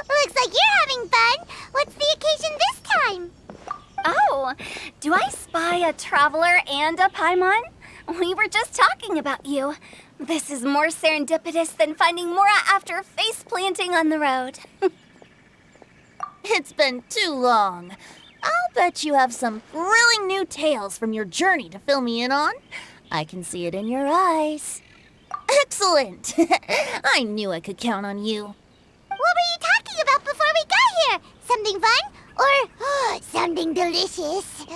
Looks like you're having fun. What's the occasion this time? Oh, do I spy a traveler and a Paimon? We were just talking about you. This is more serendipitous than finding Mora after face planting on the road. It's been too long. I'll bet you have some thrilling new tales from your journey to fill me in on. I can see it in your eyes. Excellent! I knew I could count on you. What were you talking about before we got here? Something fun? Or something delicious?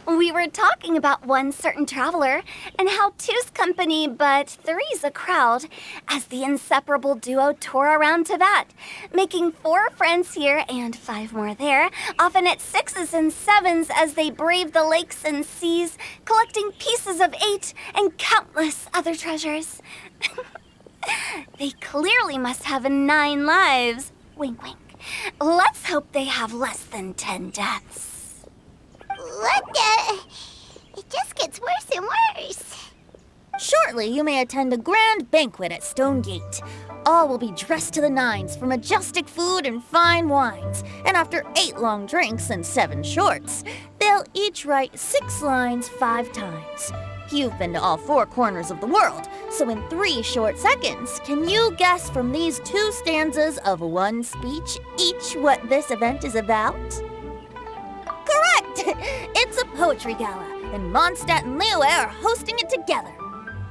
We were talking about one certain traveler and how two's company but three's a crowd as the inseparable duo tour around Tibet, making 4 friends here and 5 more there, often at 6s and 7s as they brave the lakes and seas, collecting pieces of 8 and countless other treasures. They clearly must have 9 lives. Wink, wink. Let's hope they have less than 10 deaths. What the? It just gets worse and worse. Shortly, you may attend a grand banquet at Stone Gate. All will be dressed to the nines for majestic food and fine wines. And after 8 long drinks and 7 shorts, they'll each write 6 lines 5 times. You've been to all 4 corners of the world, so in 3 short seconds, can you guess from these 2 stanzas of 1 speech each what this event is about? Correct! It's a poetry gala, and Mondstadt and Liyue are hosting it together.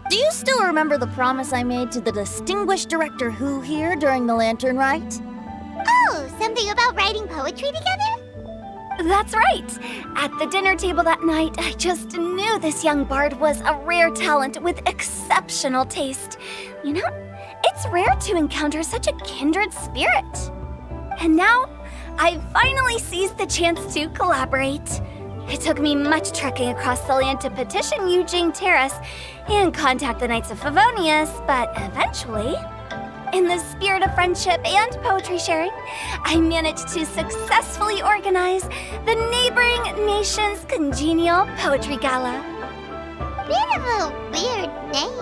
Do you still remember the promise I made to the distinguished director Hu here during the lantern rite? Oh, something about writing poetry together? That's right. At the dinner table that night, I just knew this young bard was a rare talent with exceptional taste. You know, it's rare to encounter such a kindred spirit. And now, I finally seized the chance to collaborate. It took me much trekking across the land to petition Eugene Terrace and contact the Knights of Favonius, but eventually, in the spirit of friendship and poetry sharing, I managed to successfully organize the neighboring nation's congenial poetry gala. Bit of a weird name.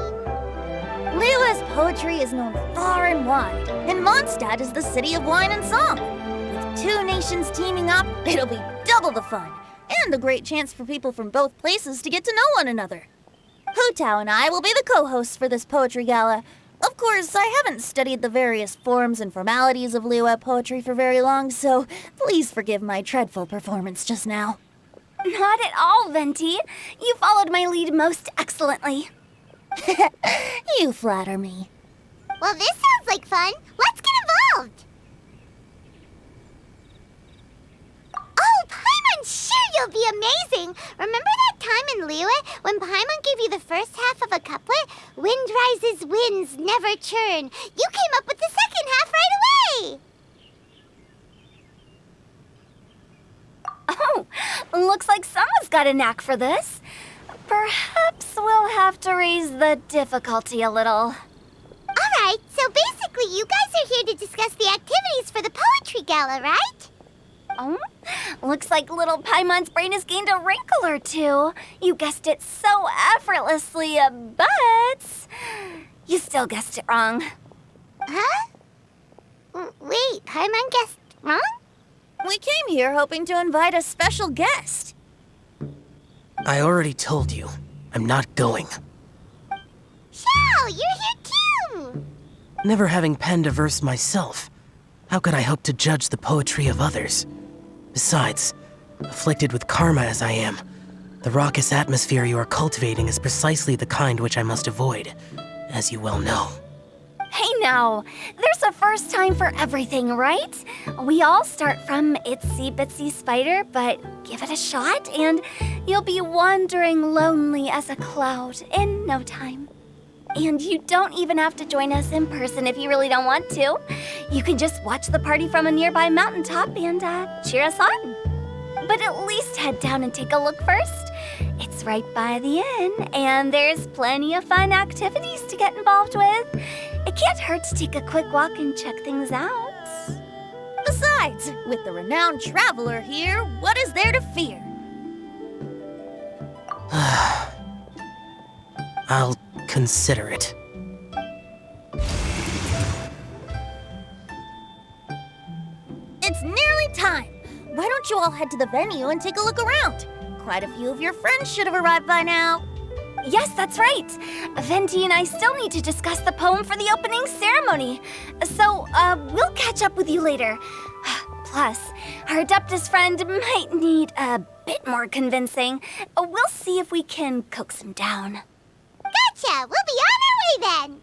Liyue's poetry is known far and wide, and Mondstadt is the city of wine and song. With 2 nations teaming up, it'll be double the fun, and a great chance for people from both places to get to know one another. Hu Tao and I will be the co-hosts for this poetry gala. Of course, I haven't studied the various forms and formalities of Liyue poetry for very long, so please forgive my dreadful performance just now. Not at all, Venti. You followed my lead most excellently. You flatter me. Well, this sounds like fun. Let's get involved. Oh, Paimon, sure you'll be amazing. Remember that time in Liyue when Paimon gave you the first half of a couplet? Wind rises, winds never churn. You came up with the second half right away. Oh, looks like someone's got a knack for this. Perhaps we'll have to raise the difficulty a little. All right, so basically you guys are here to discuss the activities for the poetry gala, right? Oh, looks like little Paimon's brain has gained a wrinkle or 2. You guessed it so effortlessly, but you still guessed it wrong. Huh? Wait, Paimon guessed wrong? We came here hoping to invite a special guest. I already told you. I'm not going. Xiao, you're here too. Never having penned a verse myself, how could I hope to judge the poetry of others? Besides, afflicted with karma as I am, the raucous atmosphere you are cultivating is precisely the kind which I must avoid, as you well know. Hey now, there's a first time for everything, right? We all start from itsy bitsy spider, but give it a shot and you'll be wandering lonely as a cloud in no time. And you don't even have to join us in person if you really don't want to. You can just watch the party from a nearby mountaintop and cheer us on. But at least head down and take a look first. It's right by the inn, and there's plenty of fun activities to get involved with. It can't hurt to take a quick walk and check things out. Besides, with the renowned traveler here, what is there to fear? I'll consider it. It's nearly time. Why don't you all head to the venue and take a look around? Quite a few of your friends should have arrived by now. Yes, that's right. Venti and I still need to discuss the poem for the opening ceremony. So, we'll catch up with you later. Plus, our Adeptus friend might need a bit more convincing. We'll see if we can coax him down. Gotcha! We'll be on our way then!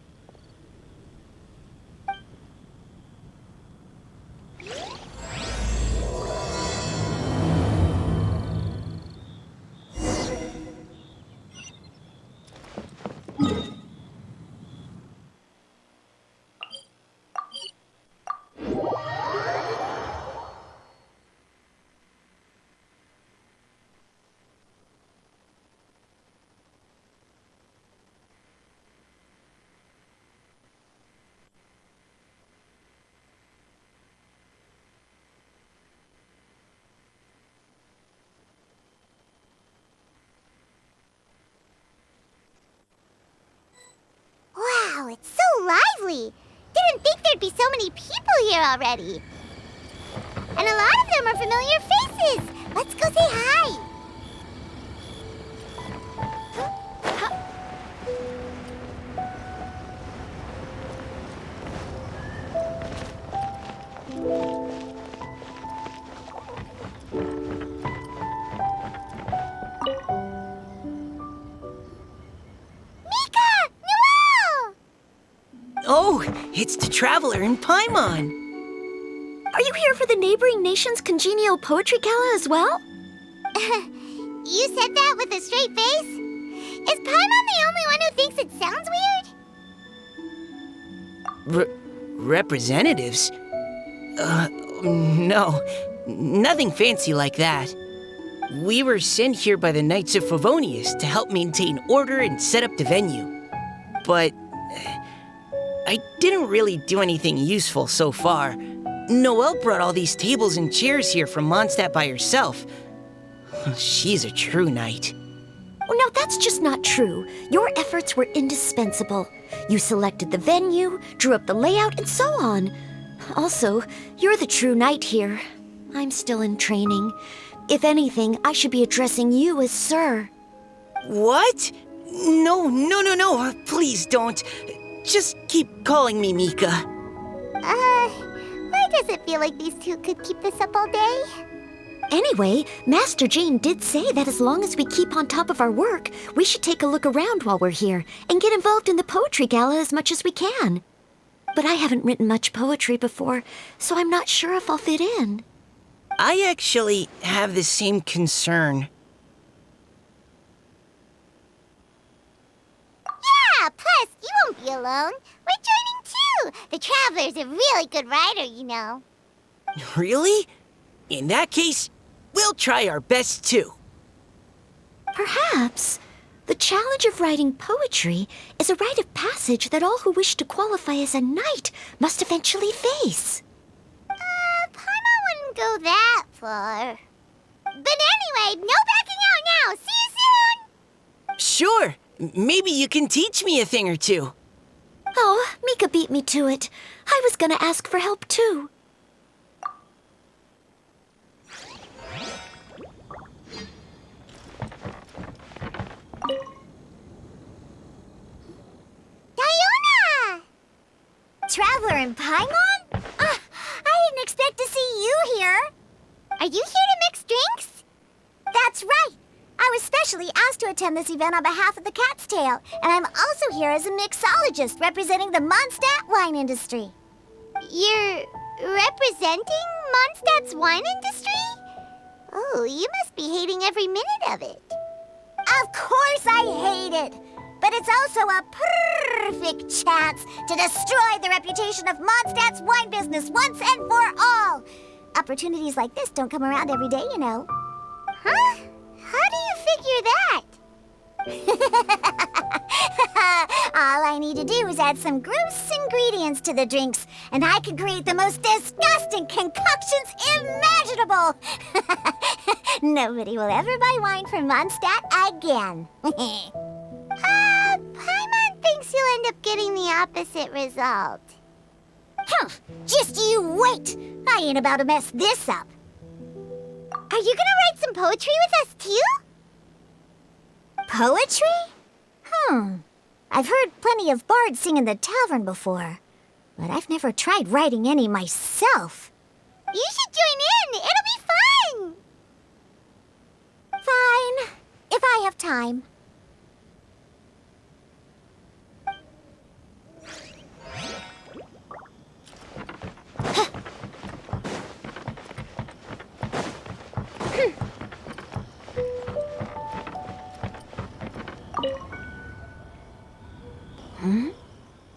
Wow, it's so lively! Didn't think there'd be so many people here already. And a lot of them are familiar faces. Let's go say hi. Oh, it's the Traveler in Paimon. Are you here for the neighboring nation's congenial poetry gala as well? You said that with a straight face? Is Paimon the only one who thinks it sounds weird? Representatives? No. Nothing fancy like that. We were sent here by the Knights of Favonius to help maintain order and set up the venue. But I didn't really do anything useful so far. Noelle brought all these tables and chairs here from Mondstadt by herself. She's a true knight. Oh, no, that's just not true. Your efforts were indispensable. You selected the venue, drew up the layout, and so on. Also, you're the true knight here. I'm still in training. If anything, I should be addressing you as Sir. What? No. Please don't. Just keep calling me Mika. Why does it feel like these two could keep this up all day? Anyway, Master Jane did say that as long as we keep on top of our work, we should take a look around while we're here and get involved in the poetry gala as much as we can. But I haven't written much poetry before, so I'm not sure if I'll fit in. I actually have the same concern. Yeah, plus, you won't be alone. We're joining too. The Traveler's a really good writer, you know. Really? In that case, we'll try our best too. Perhaps. The challenge of writing poetry is a rite of passage that all who wish to qualify as a knight must eventually face. Paimon wouldn't go that far. But anyway, no backing out now. See you soon! Sure. Maybe you can teach me a thing or two. Oh, Mika beat me to it. I was gonna ask for help too. Diona! and Paimon? I didn't expect to see you here. Are you here to mix drinks? That's right. I was specially asked to attend this event on behalf of the Cat's Tail, and I'm also here as a mixologist representing the Mondstadt wine industry. You're representing Mondstadt's wine industry? Oh, you must be hating every minute of it. Of course I hate it. But it's also a perfect chance to destroy the reputation of Mondstadt's wine business once and for all. Opportunities like this don't come around every day, you know. Huh? How do you figure that? All I need to do is add some gross ingredients to the drinks, and I can create the most disgusting concoctions imaginable. Nobody will ever buy wine from Mondstadt again. Paimon thinks you'll end up getting the opposite result. Just you wait! I ain't about to mess this up. Are you gonna write some poetry with us, too? Poetry? I've heard plenty of bards sing in the tavern before, but I've never tried writing any myself. You should join in! It'll be fun! Fine, if I have time.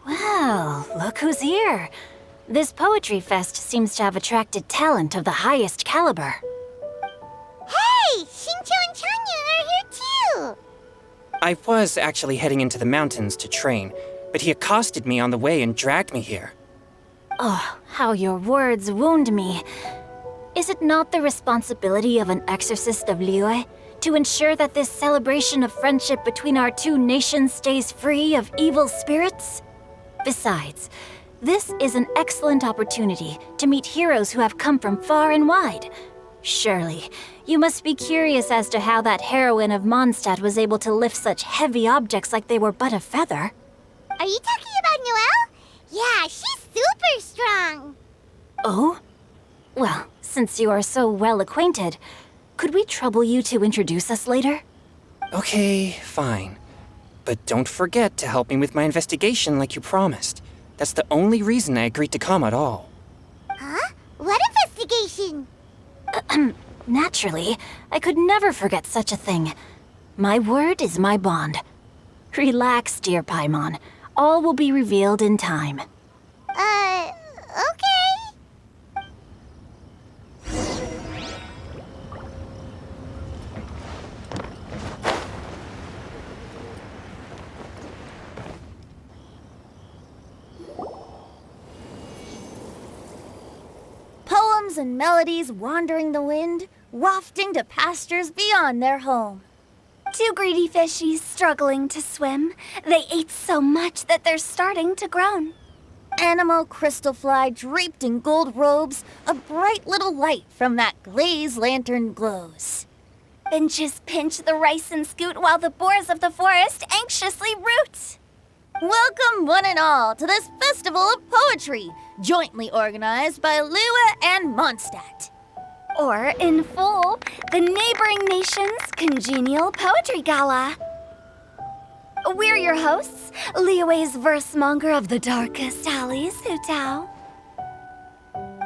Well, look who's here. This poetry fest seems to have attracted talent of the highest caliber. Hey! Shincho and Changyun are here too! I was actually heading into the mountains to train, but he accosted me on the way and dragged me here. Oh, how your words wound me. Is it not the responsibility of an exorcist of Liyue to ensure that this celebration of friendship between our two nations stays free of evil spirits? Besides, this is an excellent opportunity to meet heroes who have come from far and wide. Surely, you must be curious as to how that heroine of Mondstadt was able to lift such heavy objects like they were but a feather. Are you talking about Noelle? Yeah, she's super strong. Oh? Well, since you are so well acquainted, could we trouble you to introduce us later? Okay, fine. But don't forget to help me with my investigation like you promised. That's the only reason I agreed to come at all. Huh? What investigation? Naturally, I could never forget such a thing. My word is my bond. Relax, dear Paimon. All will be revealed in time. Okay. Poems and melodies wandering the wind, wafting to pastures beyond their home. Two greedy fishies struggling to swim. They ate so much that they're starting to groan. Animal crystal fly draped in gold robes, a bright little light from that glazed lantern glows. Finches pinch the rice and scoot while the boars of the forest anxiously root. Welcome one and all to this festival of poetry, jointly organized by Liyue and Mondstadt. Or, in full, the neighboring nation's congenial poetry gala. We're your hosts, Liyue's versemonger of the darkest alleys, Hutao.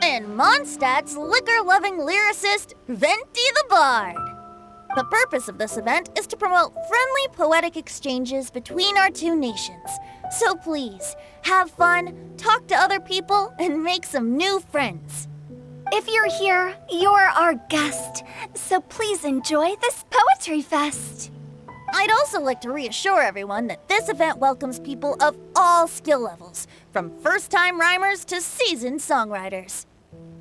And Mondstadt's liquor-loving lyricist, Venti the Bard. The purpose of this event is to promote friendly poetic exchanges between our two nations. So please, have fun, talk to other people, and make some new friends. If you're here, you're our guest, so please enjoy this poetry fest. I'd also like to reassure everyone that this event welcomes people of all skill levels, from first-time rhymers to seasoned songwriters.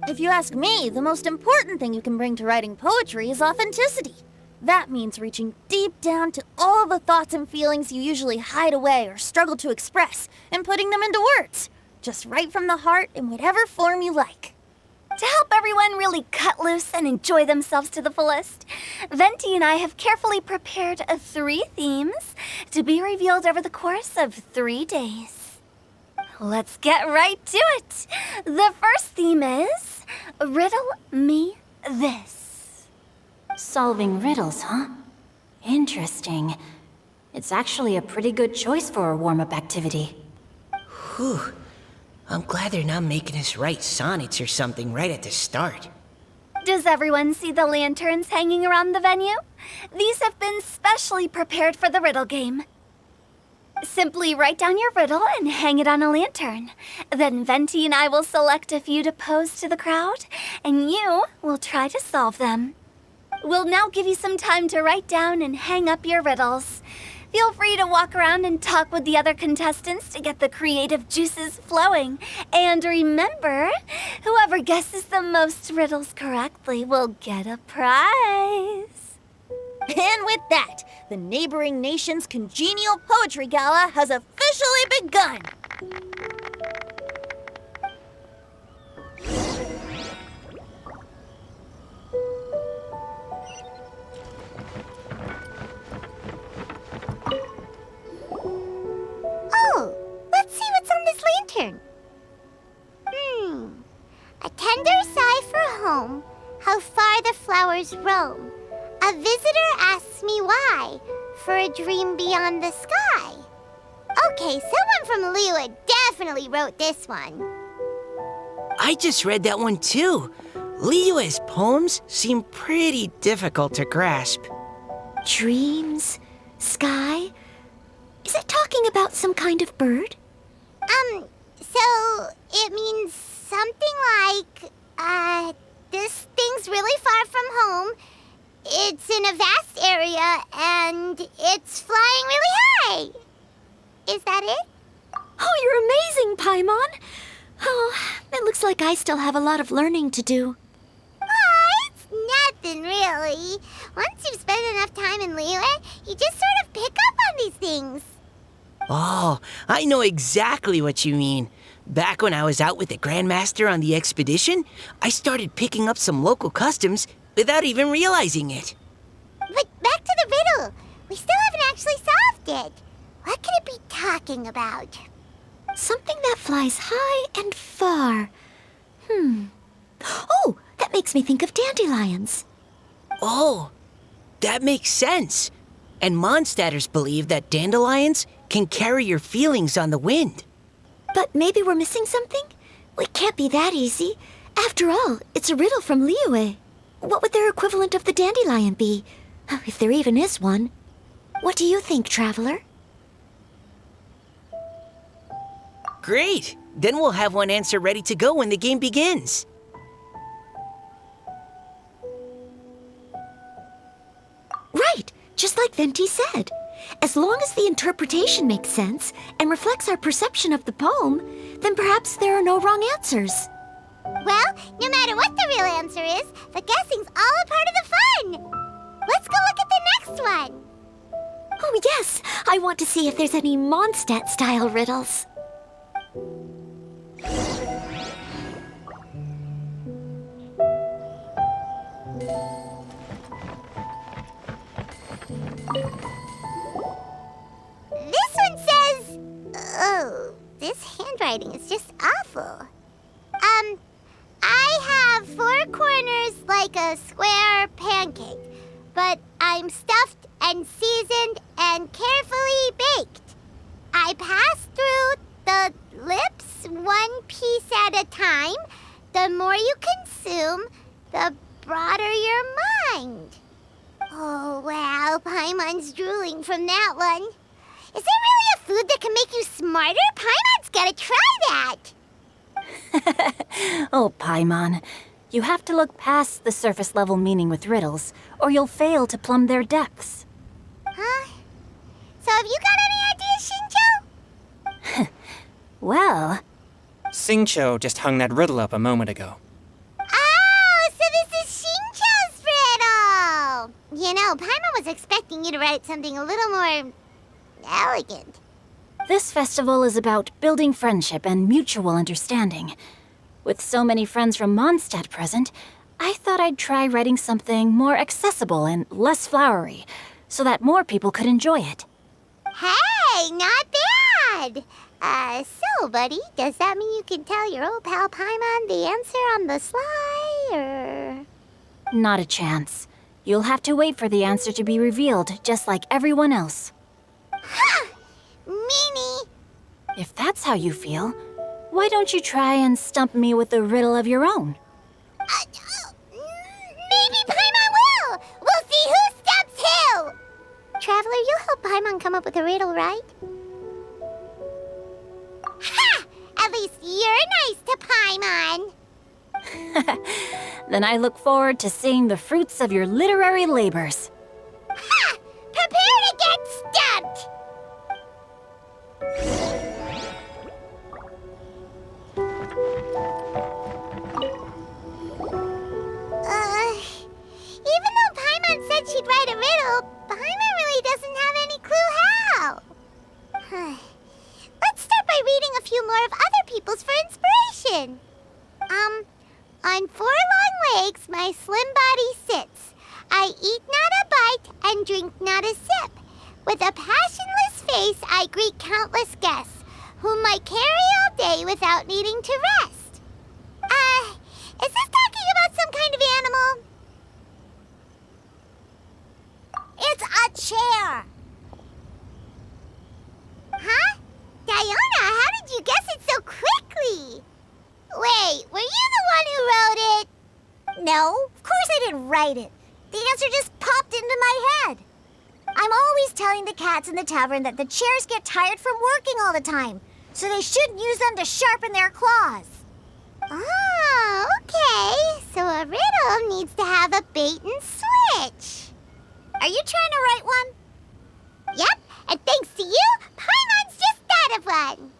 If you ask me, the most important thing you can bring to writing poetry is authenticity. That means reaching deep down to all the thoughts and feelings you usually hide away or struggle to express, and putting them into words, just right from the heart in whatever form you like. To help everyone really cut loose and enjoy themselves to the fullest, Venti and I have carefully prepared 3 themes to be revealed over the course of 3 days. let's get right to it. The first theme is Riddle Me This. Solving riddles, huh? Interesting. It's actually a pretty good choice for a warm-up activity. Whew. I'm glad they're not making us write sonnets or something right at the start. Does everyone see the lanterns hanging around the venue? These have been specially prepared for the riddle game. Simply write down your riddle and hang it on a lantern. Then Venti and I will select a few to pose to the crowd, and you will try to solve them. We'll now give you some time to write down and hang up your riddles. Feel free to walk around and talk with the other contestants to get the creative juices flowing. And remember, whoever guesses the most riddles correctly will get a prize. And with that, the neighboring nation's congenial poetry gala has officially begun. Oh, let's see what's on this lantern. A tender sigh for home, how far the flowers roam. A visitor asks me why, for a dream beyond the sky. Okay, someone from Liyue definitely wrote this one. I just read that one too. Liyue's poems seem pretty difficult to grasp. Dreams? Sky? Is it talking about some kind of bird? So it means something like, this thing's really far from home. It's in a vast area, and it's flying really high. Is that it? Oh, you're amazing, Paimon! Oh, it looks like I still have a lot of learning to do. It's nothing, really. Once you've spent enough time in Liyue, you just sort of pick up on these things. Oh, I know exactly what you mean. Back when I was out with the Grandmaster on the expedition, I started picking up some local customs without even realizing it. But back to the riddle. We still haven't actually solved it. What could it be talking about? Something that flies high and far. Oh, that makes me think of dandelions. Oh, that makes sense. And Mondstadters believe that dandelions can carry your feelings on the wind. But maybe we're missing something? It can't be that easy. After all, it's a riddle from Liyue. What would their equivalent of the dandelion be? If there even is one. What do you think, Traveler? Great! Then we'll have one answer ready to go when the game begins. Right, just like Venti said. As long as the interpretation makes sense and reflects our perception of the poem, then perhaps there are no wrong answers. Well, no matter what the real answer is, the guessing's all a part of the fun. Let's go look at the next one. Oh yes, I want to see if there's any Mondstadt-style riddles. This one says... Oh, this handwriting is just awful. I have 4 corners like a square pancake, but I'm stuffed and seasoned and carefully baked. I pass through the lips 1 piece at a time. The more you consume, the broader your mind. Oh, wow, Paimon's drooling from that one. Is there really a food that can make you smarter? Paimon's gotta try that. Oh, Paimon. You have to look past the surface-level meaning with riddles, or you'll fail to plumb their depths. Huh? So have you got any ideas, Shinjo? Well, Xingqiu just hung that riddle up a moment ago. Oh, so this is Shinjo's riddle! You know, Paimon was expecting you to write something a little more... elegant. this festival is about building friendship and mutual understanding. With so many friends from Mondstadt present, I thought I'd try writing something more accessible and less flowery, so that more people could enjoy it. Hey, not bad! So, buddy, does that mean you can tell your old pal Paimon the answer on the sly, or...? Not a chance. You'll have to wait for the answer to be revealed, just like everyone else. Ha! Meanie! If that's how you feel, why don't you try and stump me with a riddle of your own? Maybe Paimon will! We'll see who stumps who! Traveler, you'll help Paimon come up with a riddle, right? Ha! At least you're nice to Paimon! Then I look forward to seeing the fruits of your literary labors. Ha! Prepare to get stumped! Even though Paimon said she'd write a riddle, Paimon really doesn't have any clue how. Let's start by reading a few more of other people's for inspiration. On 4 long legs my slim body sits. I eat not a bite and drink not a sip. With a passionless face I greet countless guests, whom I carry all day without needing to rest. Is this talking about some kind of animal? It's a chair. Huh? Diona, how did you guess it so quickly? Wait, were you the one who wrote it? No, of course I didn't write it. The answer just popped into my head. I'm always telling the cats in the tavern that the chairs get tired from working all the time, so they shouldn't use them to sharpen their claws. Oh, okay. So a riddle needs to have a bait and switch. Are you trying to write one? Yep, and thanks to you, Paimon's just thought of one.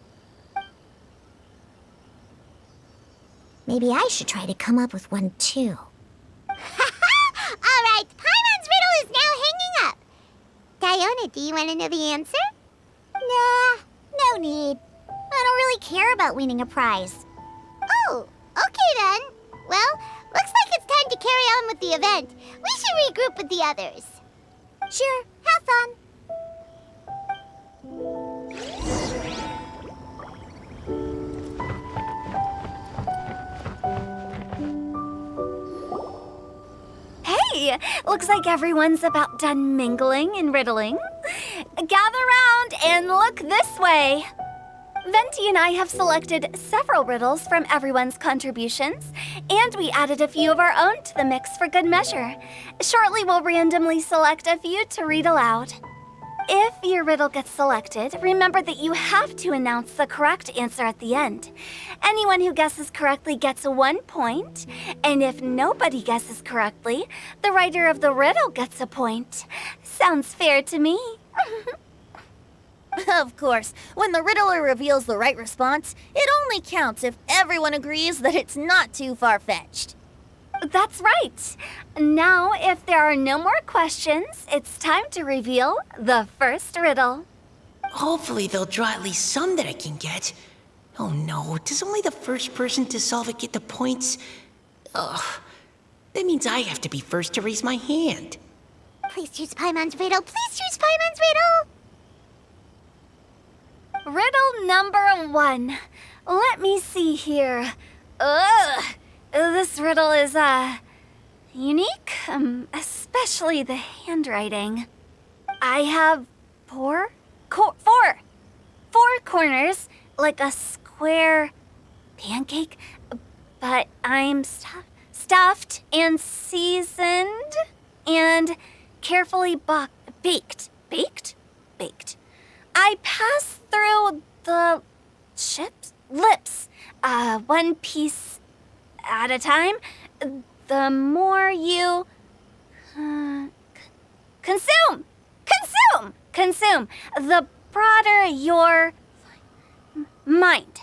Maybe I should try to come up with one too. All right, Paimon's riddle is now hanging up. Diona, do you want to know the answer? Nah, no need. I don't really care about winning a prize. Oh, okay then. Well, looks like it's time to carry on with the event. We should regroup with the others. Sure, have fun. Hey, looks like everyone's about done mingling and riddling. Gather round and look this way. Venti and I have selected several riddles from everyone's contributions, and we added a few of our own to the mix for good measure. Shortly, we'll randomly select a few to read aloud. If your riddle gets selected, remember that you have to announce the correct answer at the end. Anyone who guesses correctly gets 1 point, and if nobody guesses correctly, the writer of the riddle gets a point. Sounds fair to me. Of course, when the riddler reveals the right response, it only counts if everyone agrees that it's not too far-fetched. That's right. Now, if there are no more questions, it's time to reveal the first riddle. Hopefully they'll draw at least some that I can get. Oh no, does only the first person to solve it get the points? Ugh, that means I have to be first to raise my hand. Please choose Paimon's riddle. Please choose Paimon's riddle. Riddle number 1. Let me see here. Ugh, this riddle is, unique, especially the handwriting. I have four corners, like a square pancake, but I'm stuffed and seasoned and carefully baked. Baked. I pass through the lips, 1 piece at a time. The more you consume, the broader your mind.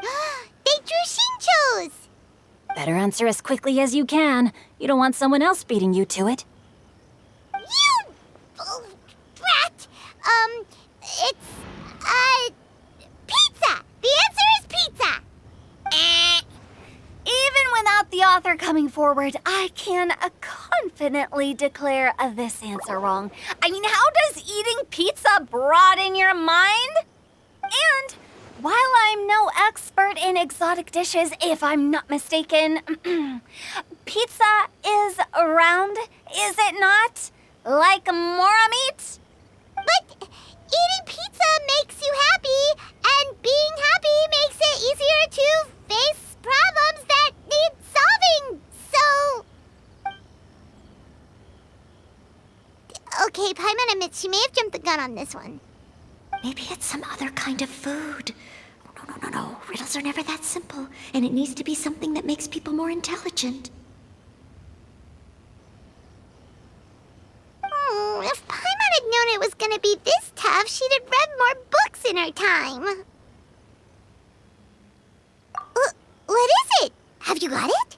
They drew Shinchos. Better answer as quickly as you can. You don't want someone else beating you to it. You brat. It's pizza. The answer is pizza. Even without the author coming forward, I can confidently declare this answer wrong. I mean, how does eating pizza broaden your mind? And While I'm no expert in exotic dishes, if I'm not mistaken, pizza is round, is it not? Like mora meat? But eating pizza makes you happy, and being happy makes it easier to face problems that need solving. So... Okay, Paimon admits she may have jumped the gun on this one. Maybe it's some other kind of food. No. Riddles are never that simple, and it needs to be something that makes people more intelligent. If Paimon had known it was gonna be this tough, she'd have read more books in her time. What is it? Have you got it?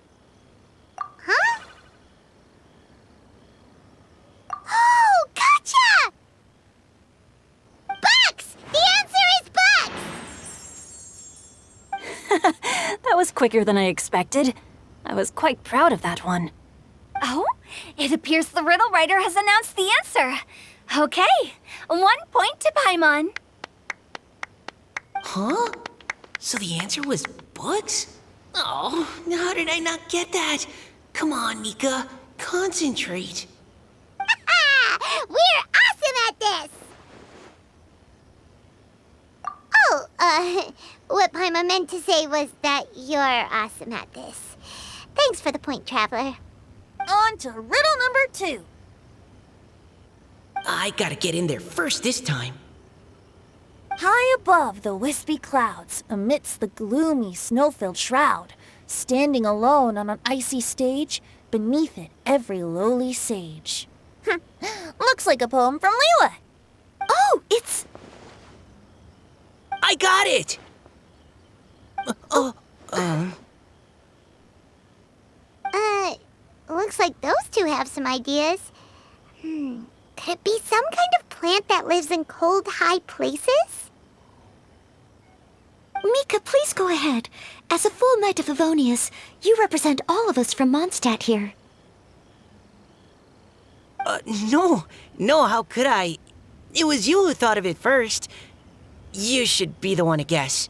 Huh? Oh, gotcha! Bucks! The answer is bucks! That was quicker than I expected. I was quite proud of that one. Oh, it appears the riddle writer has announced the answer. Okay, 1 point to Paimon. Huh? So the answer was bugs? Oh, how did I not get that? Come on, Mika, concentrate. We're awesome at this! Oh, what Paimon meant to say was that you're awesome at this. Thanks for the point, Traveler. On to riddle number 2. I gotta get in there first this time. High above the wispy clouds, amidst the gloomy snow-filled shroud, standing alone on an icy stage, beneath it every lowly sage. Looks like a poem from Liyue. Oh, it's... I got it! Looks like those two have some ideas. Could it be some kind of plant that lives in cold, high places? Mika, please go ahead. As a full Knight of Favonius, you represent all of us from Mondstadt here. No, how could I? It was you who thought of it first. You should be the one to guess.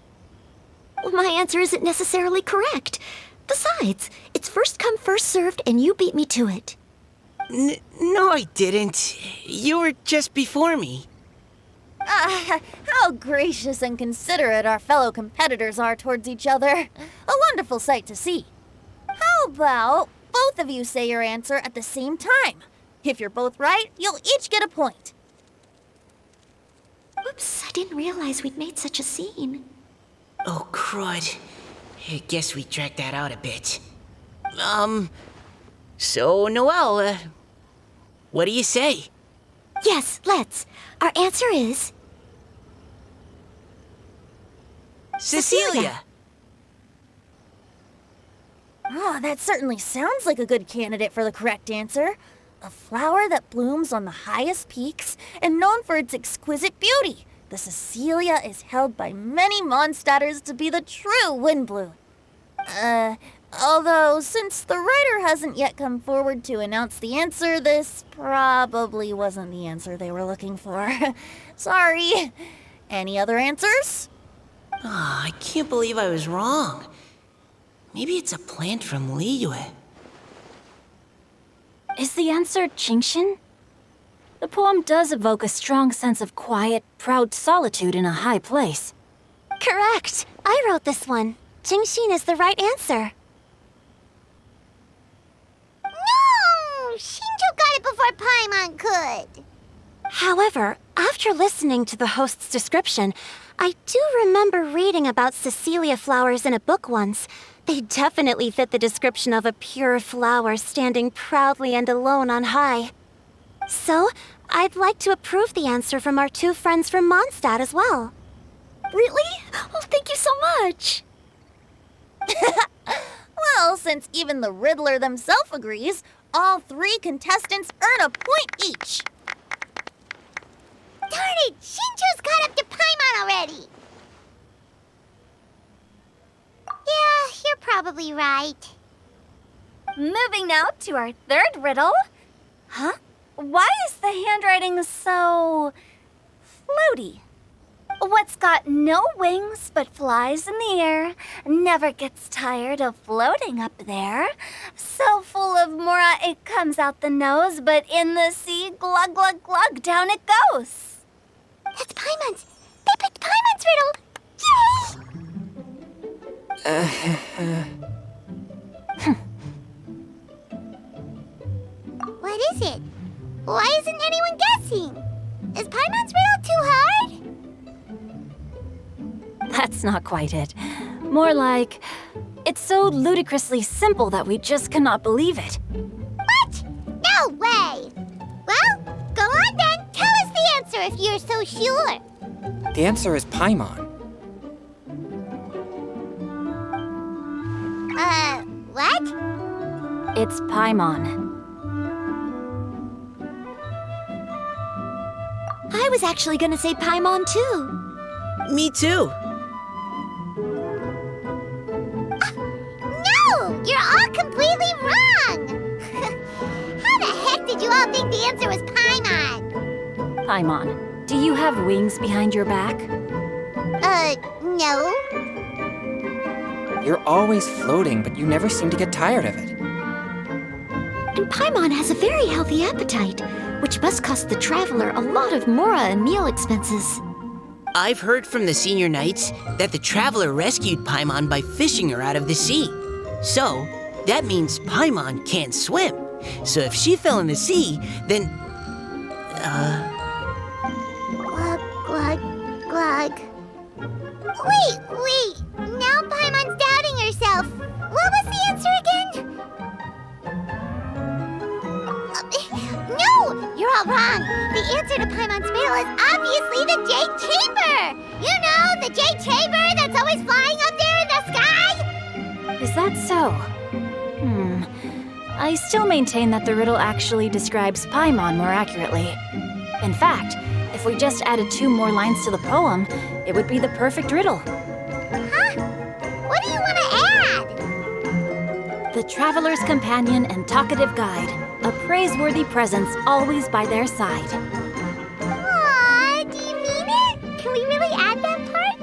Well, my answer isn't necessarily correct. Besides, it's first come, first served, and you beat me to it. No, I didn't. You were just before me. How gracious and considerate our fellow competitors are towards each other. A wonderful sight to see. How about both of you say your answer at the same time? If you're both right, you'll each get a point. Oops, I didn't realize we'd made such a scene. Oh, crud. I guess we dragged that out a bit. So, Noelle, what do you say? Yes, let's. Our answer is... Cecilia! Oh, that certainly sounds like a good candidate for the correct answer. A flower that blooms on the highest peaks and known for its exquisite beauty. The Cecilia is held by many Mondstadters to be the true windbloom. Although, since the writer hasn't yet come forward to announce the answer, this probably wasn't the answer they were looking for. Sorry. Any other answers? I can't believe I was wrong. Maybe it's a plant from Liyue. Is the answer Genshin? The poem does evoke a strong sense of quiet, proud solitude in a high place. Correct. I wrote this one. Genshin is the right answer. No! Shinjo got it before Paimon could. However, after listening to the host's description, I do remember reading about Cecilia flowers in a book once. They definitely fit the description of a pure flower standing proudly and alone on high. So, I'd like to approve the answer from our two friends from Mondstadt as well. Really? Oh, thank you so much. Well, since even the Riddler themselves agrees, all 3 contestants earn a point each. Darn it! Shinjo's caught up to Paimon already! Yeah, you're probably right. Moving now to our third riddle. Huh? Why is the handwriting so... floaty? What's got no wings but flies in the air, never gets tired of floating up there. So full of mora it comes out the nose, but in the sea, glug, glug, glug, down it goes. That's Paimon's. They picked Paimon's riddle. Yay! What is it? Why isn't anyone guessing? Is Paimon's riddle too hard? That's not quite it. More like, it's so ludicrously simple that we just cannot believe it. What? No way! Well, go on then. Tell us the answer if you're so sure. The answer is Paimon. What? It's Paimon. I was actually gonna say Paimon too. Me too. No! You're all completely wrong! How the heck did you all think the answer was Paimon? Paimon, do you have wings behind your back? No. You're always floating, but you never seem to get tired of it. And Paimon has a very healthy appetite, which must cost the traveler a lot of mora and meal expenses. I've heard from the senior knights that the traveler rescued Paimon by fishing her out of the sea. So, that means Paimon can't swim. So if she fell in the sea, then... Glug, glug, glug. Wait. Now Paimon's doubting herself. What was the answer again? No! You're all wrong. The answer to Paimon's riddle is obviously the Jade Chamber! You know, the Jade Chamber that's always flying up there in the sky? Is that so? I still maintain that the riddle actually describes Paimon more accurately. In fact, if we just added 2 more lines to the poem, it would be the perfect riddle. Huh? What do you want to add? The traveler's companion and talkative guide, a praiseworthy presence always by their side. Aw, do you mean it? Can we really add that part?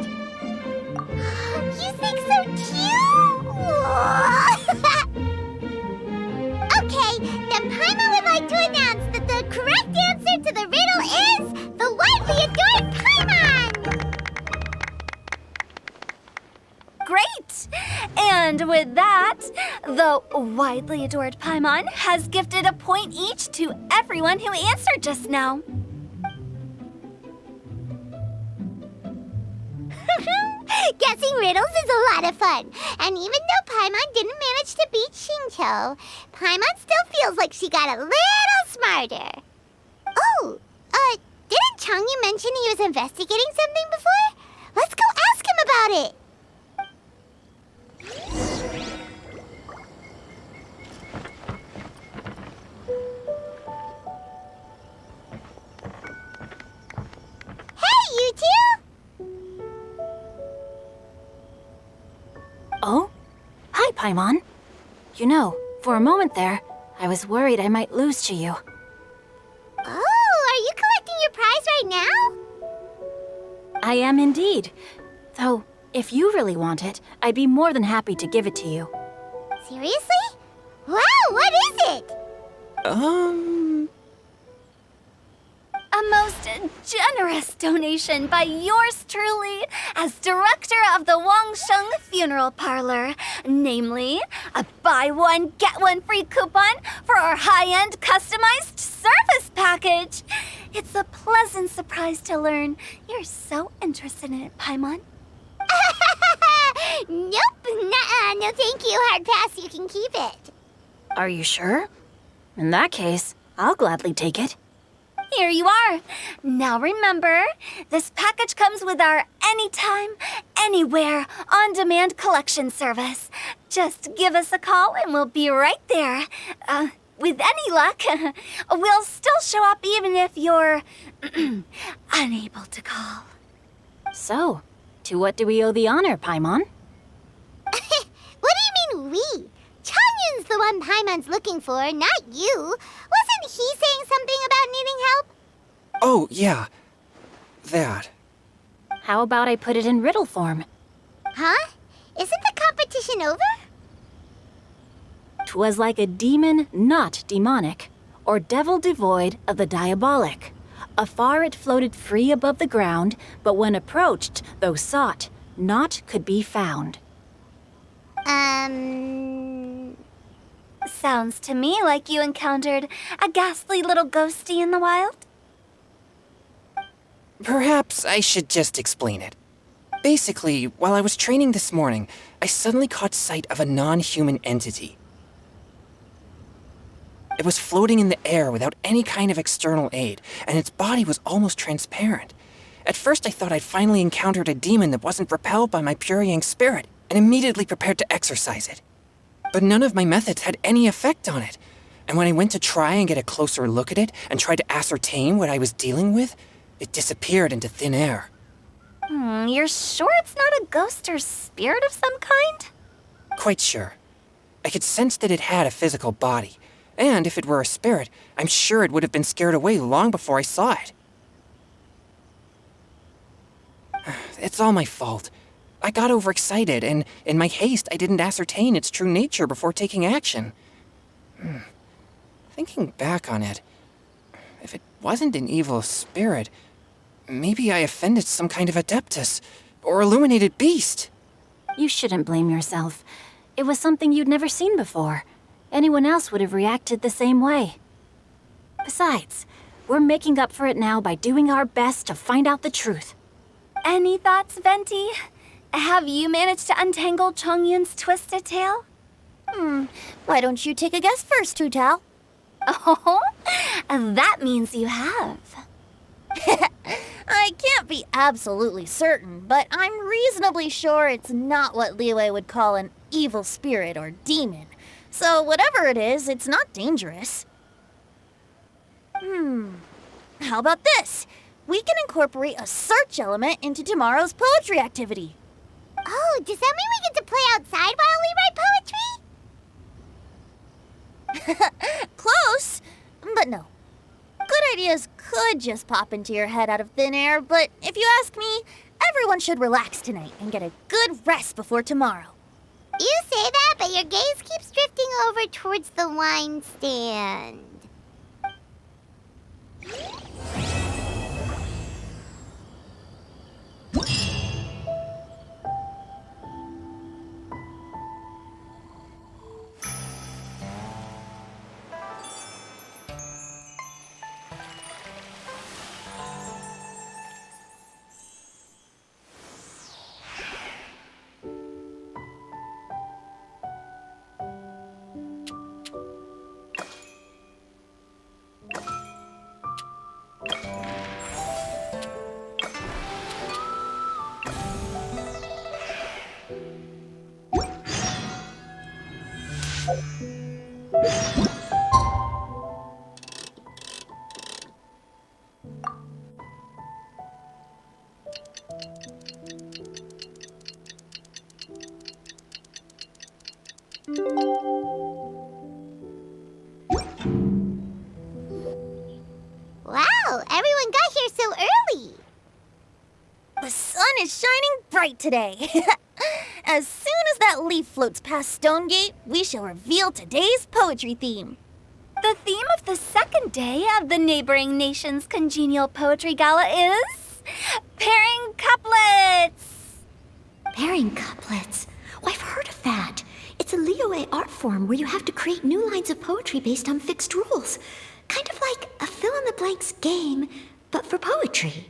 You think so cute? Okay, then Paimon would like to announce that the correct answer to the riddle is the widely adored Paimon! Great! And with that, the widely adored Paimon has gifted a point each to everyone who answered just now. Guessing riddles is a lot of fun. And even though Paimon didn't manage to beat Shinto, Paimon still feels like she got a little smarter. Oh, didn't Changyu mention he was investigating something before? Let's go ask him about it. Hey, you two! Oh? Hi, Paimon. You know, for a moment there, I was worried I might lose to you. Oh, are you collecting your prize right now? I am indeed. Though, if you really want it, I'd be more than happy to give it to you. Seriously? Wow, what is it? A most generous donation by yours truly as director of the Wangsheng Funeral Parlor. Namely, a buy one, get one free coupon for our high-end customized service package. It's a pleasant surprise to learn you're so interested in it, Paimon. Nope, nuh-uh, no thank you, hard pass, you can keep it. Are you sure? In that case, I'll gladly take it. Here you are. Now remember, this package comes with our anytime, anywhere, on-demand collection service. Just give us a call and we'll be right there. With any luck, we'll still show up even if you're unable to call. So, to what do we owe the honor, Paimon? What do you mean we? Changyun's the one Paimon's looking for, not you. Wasn't he saying something about needing help? Oh, yeah. That. How about I put it in riddle form? Huh? Isn't the competition over? 'Twas like a demon not demonic, or devil devoid of the diabolic. Afar it floated free above the ground, but when approached, though sought, naught could be found. Sounds to me like you encountered a ghastly little ghosty in the wild. Perhaps I should just explain it. Basically, while I was training this morning, I suddenly caught sight of a non-human entity. It was floating in the air without any kind of external aid, and its body was almost transparent. At first I thought I'd finally encountered a demon that wasn't repelled by my pure yang spirit, and immediately prepared to exorcise it. But none of my methods had any effect on it, and when I went to try and get a closer look at it and tried to ascertain what I was dealing with, it disappeared into thin air. You're sure it's not a ghost or spirit of some kind? Quite sure. I could sense that it had a physical body, and if it were a spirit, I'm sure it would have been scared away long before I saw it. It's all my fault. I got overexcited, and in my haste, I didn't ascertain its true nature before taking action. Thinking back on it, if it wasn't an evil spirit, maybe I offended some kind of adeptus or illuminated beast. You shouldn't blame yourself. It was something you'd never seen before. Anyone else would have reacted the same way. Besides, we're making up for it now by doing our best to find out the truth. Any thoughts, Venti? Have you managed to untangle Chongyun's twisted tail? Why don't you take a guess first, Hu-Tao? Oh, that means you have. I can't be absolutely certain, but I'm reasonably sure it's not what Liyue would call an evil spirit or demon. So whatever it is, it's not dangerous. How about this? We can incorporate a search element into tomorrow's poetry activity. Oh, does that mean we get to play outside while we write poetry? Close, but no. Good ideas could just pop into your head out of thin air, but if you ask me, everyone should relax tonight and get a good rest before tomorrow. You say that, but your gaze keeps drifting over towards the wine stand. Wow, everyone got here so early. The sun is shining bright today. As soon as that leaf floats past Stonegate, we shall reveal today's poetry theme. The theme of the second day of the neighboring nation's congenial poetry gala is pairing couplets. Pairing couplets. Oh, I've heard of that. It's a Liyue art form where you have to create new lines of poetry based on fixed rules. Kind of like a fill-in-the-blanks game, but for poetry.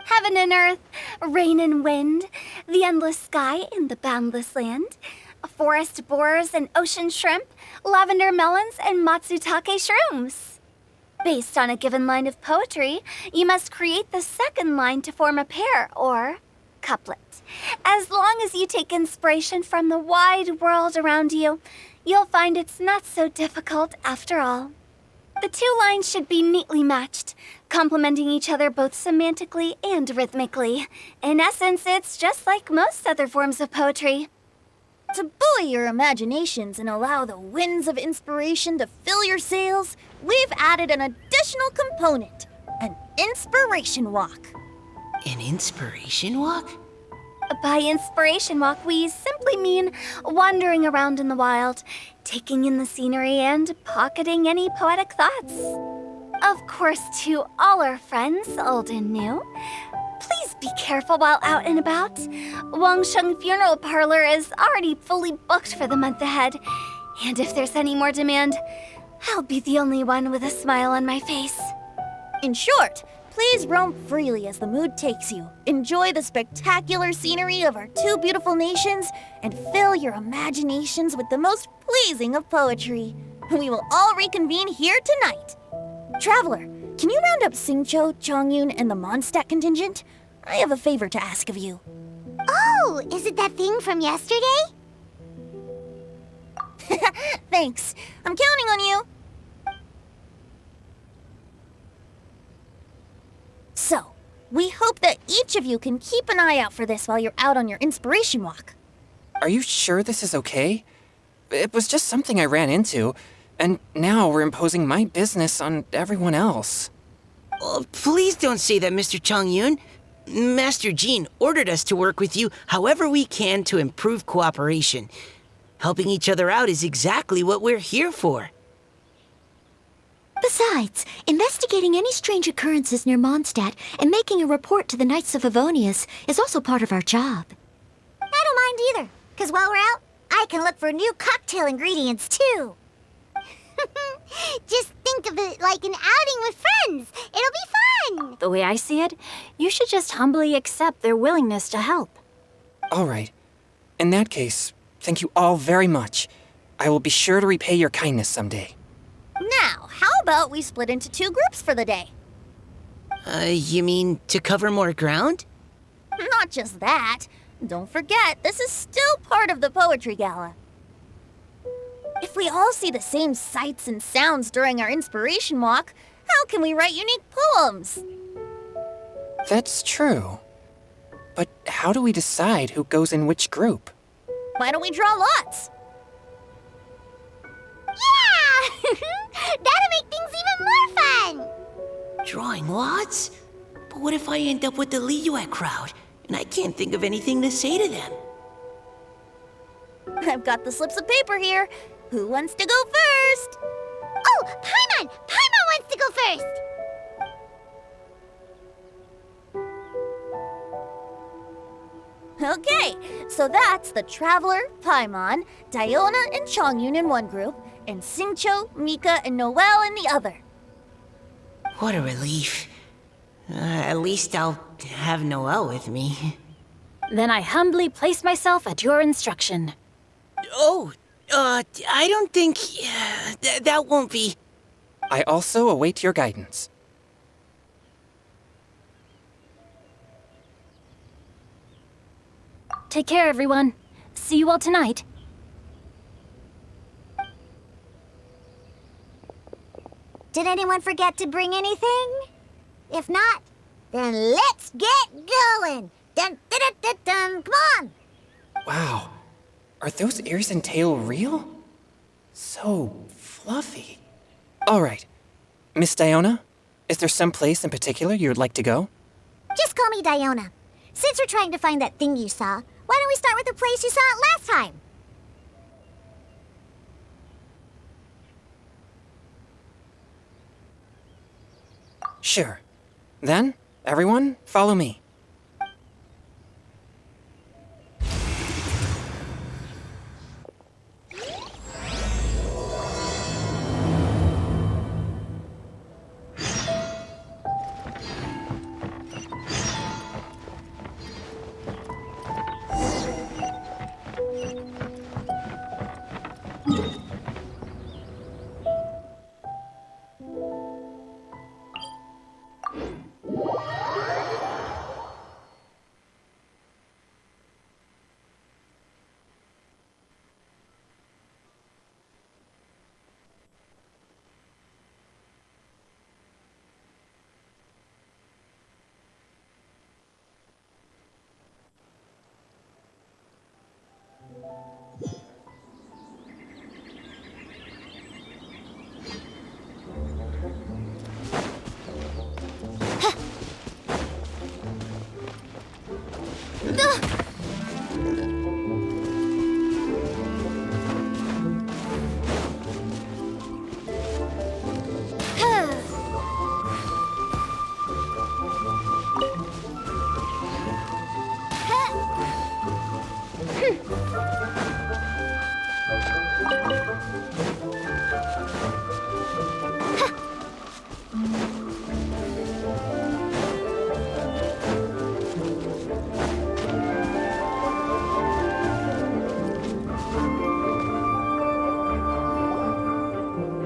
Heaven and earth, rain and wind, the endless sky and the boundless land, forest borers and ocean shrimp, lavender melons and matsutake shrooms. Based on a given line of poetry, you must create the second line to form a pair, or couplet. As long as you take inspiration from the wide world around you, you'll find it's not so difficult after all. The two lines should be neatly matched, complementing each other both semantically and rhythmically. In essence, it's just like most other forms of poetry. To buoy your imaginations and allow the winds of inspiration to fill your sails, we've added an additional component, an inspiration walk. An inspiration walk? By inspiration walk, we simply mean wandering around in the wild, taking in the scenery, and pocketing any poetic thoughts. Of course, to all our friends, old and new, please be careful while out and about. Wangsheng Funeral Parlor is already fully booked for the month ahead, and if there's any more demand, I'll be the only one with a smile on my face. In short, please roam freely as the mood takes you. Enjoy the spectacular scenery of our two beautiful nations and fill your imaginations with the most pleasing of poetry. We will all reconvene here tonight. Traveler, can you round up Xingqiu, Chongyun, and the Mondstadt contingent? I have a favor to ask of you. Oh, is it that thing from yesterday? Thanks. I'm counting on you. So, we hope that each of you can keep an eye out for this while you're out on your inspiration walk. Are you sure this is okay? It was just something I ran into, and now we're imposing my business on everyone else. Oh, please don't say that, Mr. Chongyun. Master Jean ordered us to work with you however we can to improve cooperation. Helping each other out is exactly what we're here for. Besides, investigating any strange occurrences near Mondstadt and making a report to the Knights of Favonius is also part of our job. I don't mind either, because while we're out, I can look for new cocktail ingredients too. Just think of it like an outing with friends. It'll be fun. The way I see it, you should just humbly accept their willingness to help. All right. In that case, thank you all very much. I will be sure to repay your kindness someday. Now, how about we split into two groups for the day? You mean to cover more ground? Not just that. Don't forget, this is still part of the Poetry Gala. If we all see the same sights and sounds during our inspiration walk, how can we write unique poems? That's true. But how do we decide who goes in which group? Why don't we draw lots? Yeah! That'll make things even more fun. Drawing lots? But what if I end up with the Liyue crowd, and I can't think of anything to say to them? I've got the slips of paper here. Who wants to go first? Oh, Paimon! Paimon wants to go first. Okay, so that's the Traveler, Paimon, Diona, and Chongyun in one group, and Xingqiu, Mika, and Noelle in the other. What a relief. At least I'll have Noelle with me. Then I humbly place myself at your instruction. Oh, I don't think... that won't be... I also await your guidance. Take care, everyone. See you all tonight. Did anyone forget to bring anything? If not, then let's get going. Dun, dun, dun, dun, dun. Come on. Wow. Are those ears and tail real? So fluffy. All right. Miss Diona, is there some place in particular you would like to go? Just call me Diona. Since we're trying to find that thing you saw, why don't we start with the place you saw it last time? Sure. Then, everyone, follow me.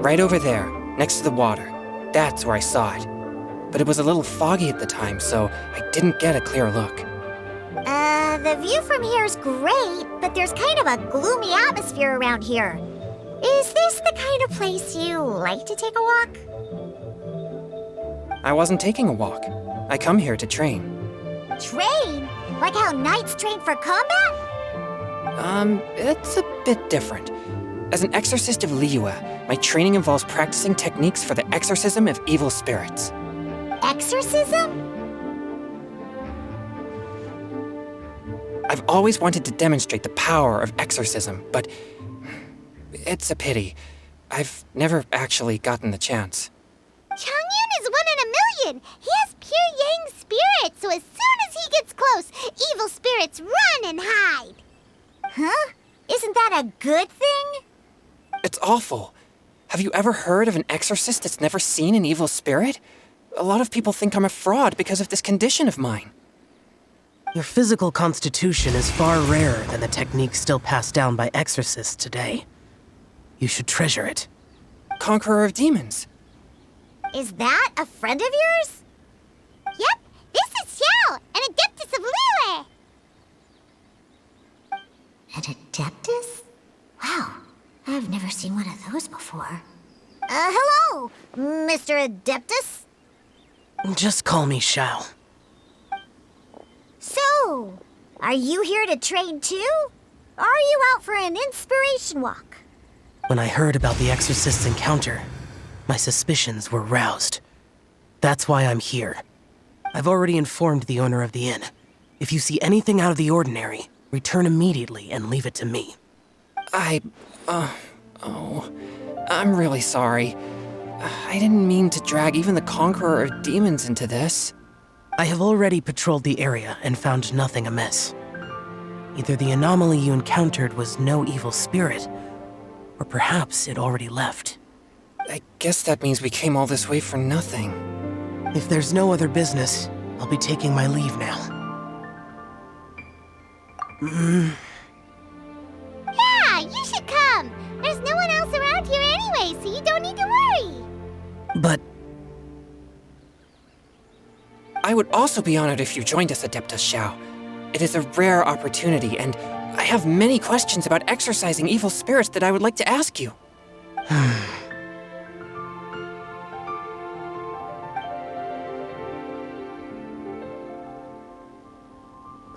Right over there, next to the water. That's where I saw it. But it was a little foggy at the time, so I didn't get a clear look. The view from here is great, but there's kind of a gloomy atmosphere around here. Is this the kind of place you like to take a walk? I wasn't taking a walk. I come here to train. Train? Like how knights train for combat? It's a bit different. As an exorcist of Liyue, my training involves practicing techniques for the exorcism of evil spirits. Exorcism? I've always wanted to demonstrate the power of exorcism, but it's a pity. I've never actually gotten the chance. Changyun is 1 in a million. He has pure yang spirit, so as soon as he gets close, evil spirits run and hide. Huh? Isn't that a good thing? It's awful. Have you ever heard of an exorcist that's never seen an evil spirit? A lot of people think I'm a fraud because of this condition of mine. Your physical constitution is far rarer than the techniques still passed down by exorcists today. You should treasure it. Conqueror of demons. Is that a friend of yours? Yep, this is Xiao, an adeptus of Liyue. An adeptus? Wow, I've never seen one of those before. Hello, Mr. Adeptus? Just call me Xiao. So, are you here to train too? Or are you out for an inspiration walk? When I heard about the exorcist's encounter, my suspicions were roused. That's why I'm here. I've already informed the owner of the inn. If you see anything out of the ordinary, return immediately and leave it to me. I'm really sorry. I didn't mean to drag even the Conqueror of Demons into this. I have already patrolled the area and found nothing amiss. Either the anomaly you encountered was no evil spirit, or perhaps it already left. I guess that means we came all this way for nothing. If there's no other business, I'll be taking my leave now. Yeah, you should come. There's no one else around here anyway, so you don't need to worry. But I would also be honored if you joined us, Adeptus Xiao. It is a rare opportunity, and I have many questions about exorcising evil spirits that I would like to ask you.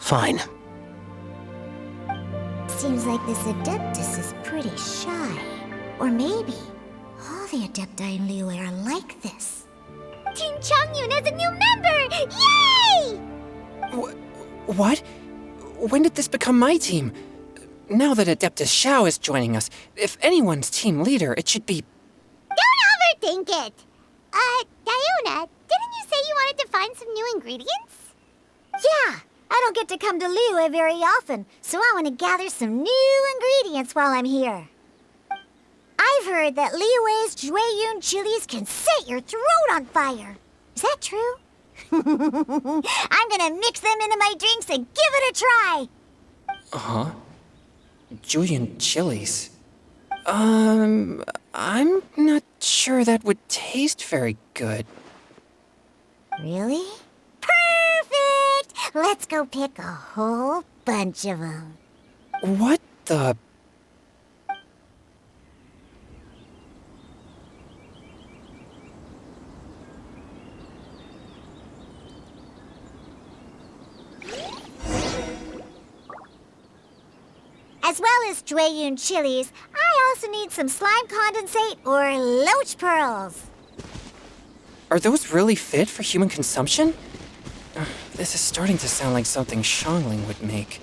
fine. Seems like this Adeptus is pretty shy. Or maybe all the Adepti in Liyue are like this. Team Changyun has a new member! Yay! What? When did this become my team? Now that Adeptus Xiao is joining us, if anyone's team leader, it should be... Don't overthink it! Diona, didn't you say you wanted to find some new ingredients? Yeah, I don't get to come to Liyue very often, so I want to gather some new ingredients while I'm here. I've heard that Liyue's Jueyun chilies can set your throat on fire. Is that true? I'm gonna mix them into my drinks and give it a try. Uh-huh. Julian chilies. I'm not sure that would taste very good. Really? Perfect! Let's go pick a whole bunch of them. What the... As well as Jueyun chilies, I also need some slime condensate or loach pearls. Are those really fit for human consumption? This is starting to sound like something Shangling would make.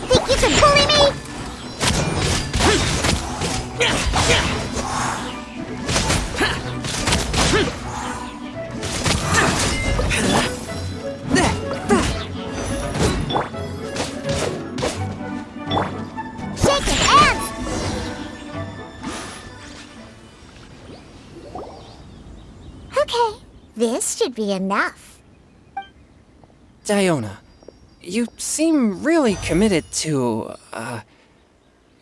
Think you can bully me? Okay, this should be enough. Diona, you seem really committed to,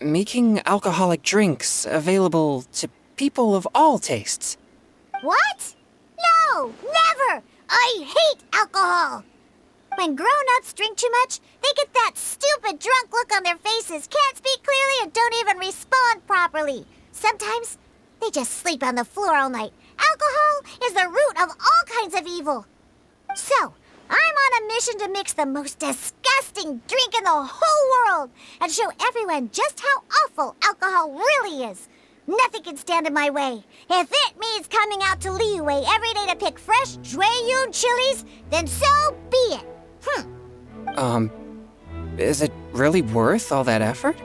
making alcoholic drinks available to people of all tastes. What? No, never! I hate alcohol! When grown-ups drink too much, they get that stupid drunk look on their faces, can't speak clearly, and don't even respond properly. Sometimes, they just sleep on the floor all night. Alcohol is the root of all kinds of evil. So, I'm on a mission to mix the most disgusting drink in the whole world and show everyone just how awful alcohol really is. Nothing can stand in my way. If it means coming out to Liyue every day to pick fresh Jueyun chilies, then so be it. Is it really worth all that effort?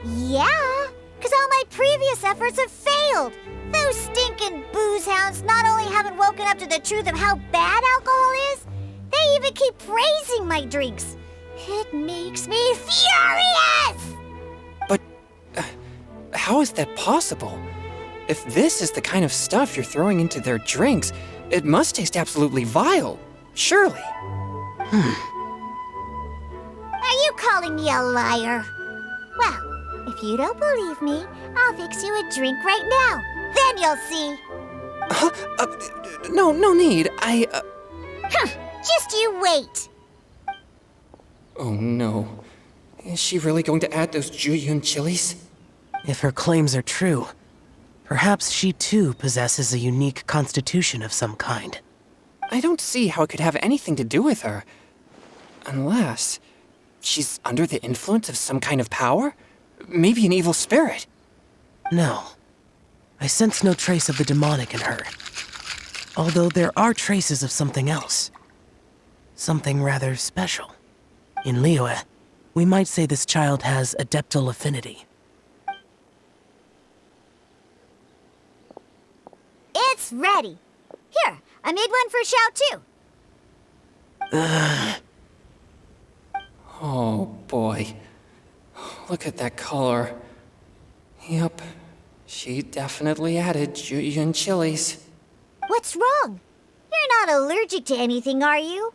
Yeah. Because all my previous efforts have failed. Those stinking booze hounds not only haven't woken up to the truth of how bad alcohol is, they even keep praising my drinks. It makes me furious! But how is that possible? If this is the kind of stuff you're throwing into their drinks, it must taste absolutely vile, surely. Are you calling me a liar? Well, if you don't believe me, I'll fix you a drink right now. Then you'll see. No need. Just you wait. Oh no. Is she really going to add those Jueyun chilies? If her claims are true, perhaps she too possesses a unique constitution of some kind. I don't see how it could have anything to do with her. Unless she's under the influence of some kind of power? Maybe an evil spirit. No. I sense no trace of the demonic in her. Although there are traces of something else. Something rather special. In Liyue, we might say this child has adeptal affinity. It's ready. Here, I made one for Xiao too. Oh boy. Look at that color. Yup. She definitely added Jueyun chilies. What's wrong? You're not allergic to anything, are you?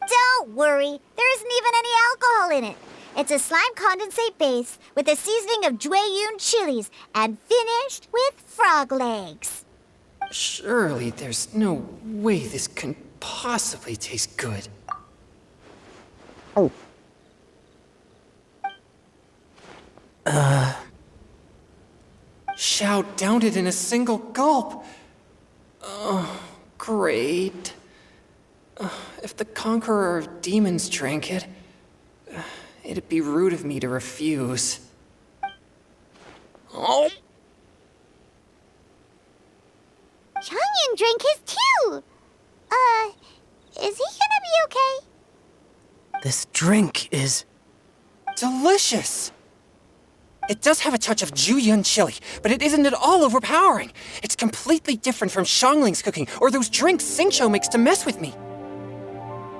Don't worry, there isn't even any alcohol in it. It's a slime condensate base with a seasoning of Jueyun chilies and finished with frog legs. Surely there's no way this can possibly taste good. Xiao downed it in a single gulp. Oh, great. If the Conqueror of Demons drank it, it'd be rude of me to refuse. Oh! Changyan drank his too. Is he gonna be okay? This drink is... Delicious! It does have a touch of Jueyun chili, but it isn't at all overpowering. It's completely different from Xiangling's cooking or those drinks Xingqiu makes to mess with me.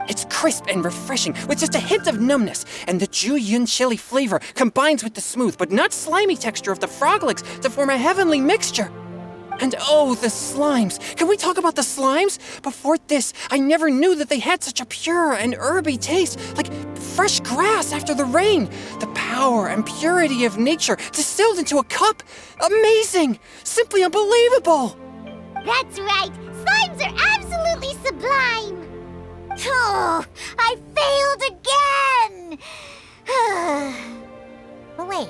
It's crisp and refreshing, with just a hint of numbness, and the Jueyun chili flavor combines with the smooth but not slimy texture of the frog legs to form a heavenly mixture. And oh, the slimes! Can we talk about the slimes? Before this, I never knew that they had such a pure and herby taste, like fresh grass after the rain. The power and purity of nature distilled into a cup. Amazing! Simply unbelievable! That's right. Slimes are absolutely sublime. Oh, I failed again. But wait,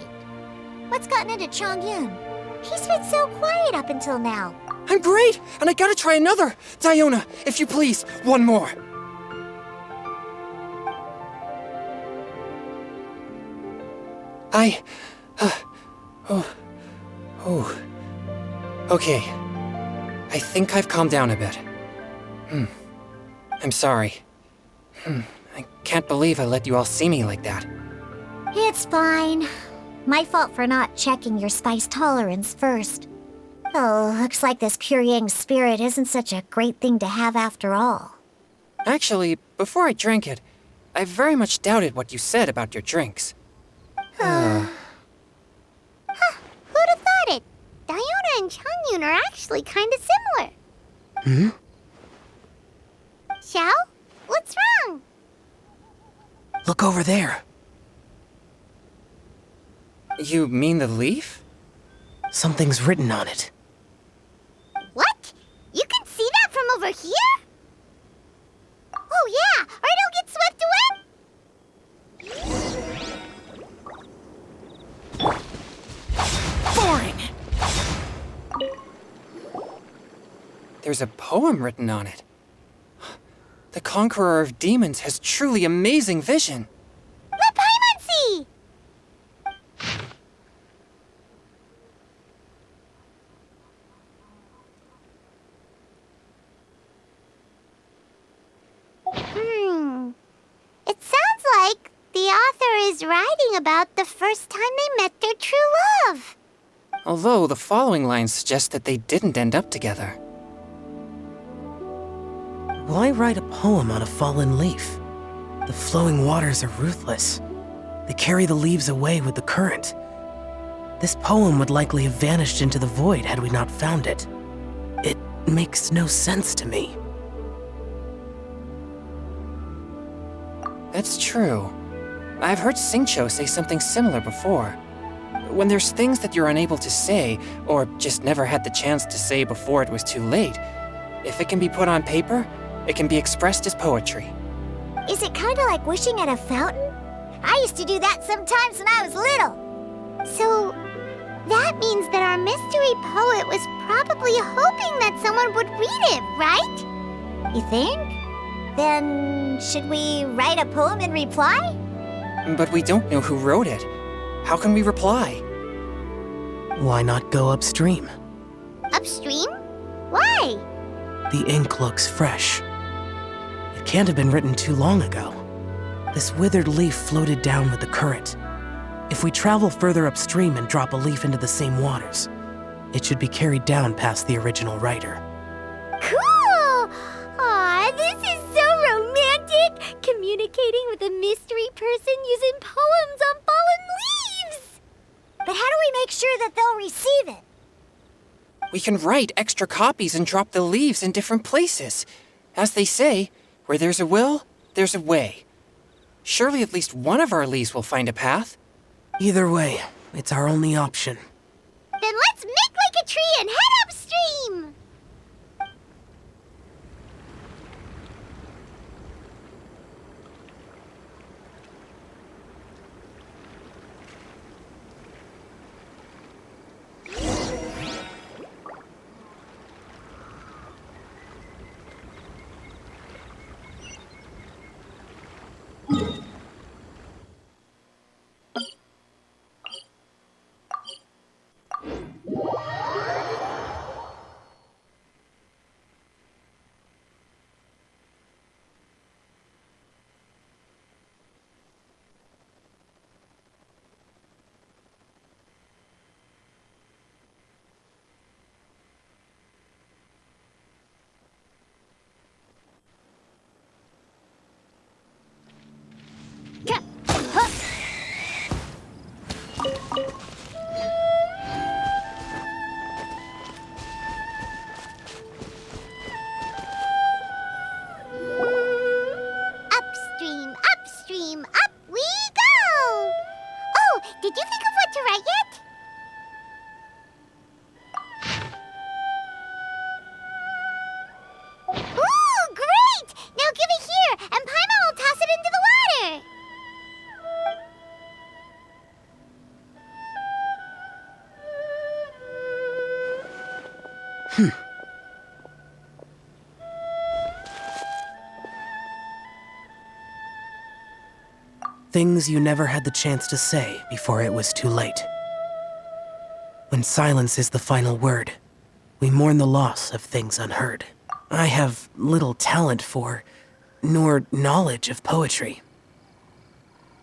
what's gotten into Chongyun? He's been so quiet up until now. I'm great, and I gotta try another. Diona, if you please, one more. Okay. I think I've calmed down a bit. I'm sorry. I can't believe I let you all see me like that. It's fine. My fault for not checking your spice tolerance first. Oh, looks like this pure yang spirit isn't such a great thing to have after all. Actually, before I drank it, I very much doubted what you said about your drinks. Who'd have thought it? Diona and Chongyun are actually kind of similar. Xiao? What's wrong? Look over there. You mean the leaf? Something's written on it. What? You can see that from over here? Oh yeah, or it'll get swept away. Boring! There's a poem written on it. The Conqueror of Demons has truly amazing vision. Let Paimon see! It sounds like the author is writing about the first time they met their true love. Although the following lines suggest that they didn't end up together. Why write a poem on a fallen leaf? The flowing waters are ruthless. They carry the leaves away with the current. This poem would likely have vanished into the void had we not found it. It makes no sense to me. That's true. I've heard Xingqiu say something similar before. When there's things that you're unable to say, or just never had the chance to say before it was too late, if it can be put on paper, it can be expressed as poetry. Is it kind of like wishing at a fountain? I used to do that sometimes when I was little. So, that means that our mystery poet was probably hoping that someone would read it, right? You think? Then, should we write a poem in reply? But we don't know who wrote it. How can we reply? Why not go upstream? Upstream? Why? The ink looks fresh. It can't have been written too long ago. This withered leaf floated down with the current. If we travel further upstream and drop a leaf into the same waters, it should be carried down past the original writer. Cool! Aw, this is so romantic! Communicating with a mystery person using poems on fallen leaves! But how do we make sure that they'll receive it? We can write extra copies and drop the leaves in different places. As they say, where there's a will, there's a way. Surely at least one of our leaves will find a path. Either way, it's our only option. Then let's make like a tree and head upstream! Upstream, upstream, up we go! Oh, did you think of what to write yet? Ooh, great! Now give it here, and Paimon will toss it into the water! Things you never had the chance to say before it was too late. When silence is the final word, we mourn the loss of things unheard. I have little talent for, nor knowledge of poetry.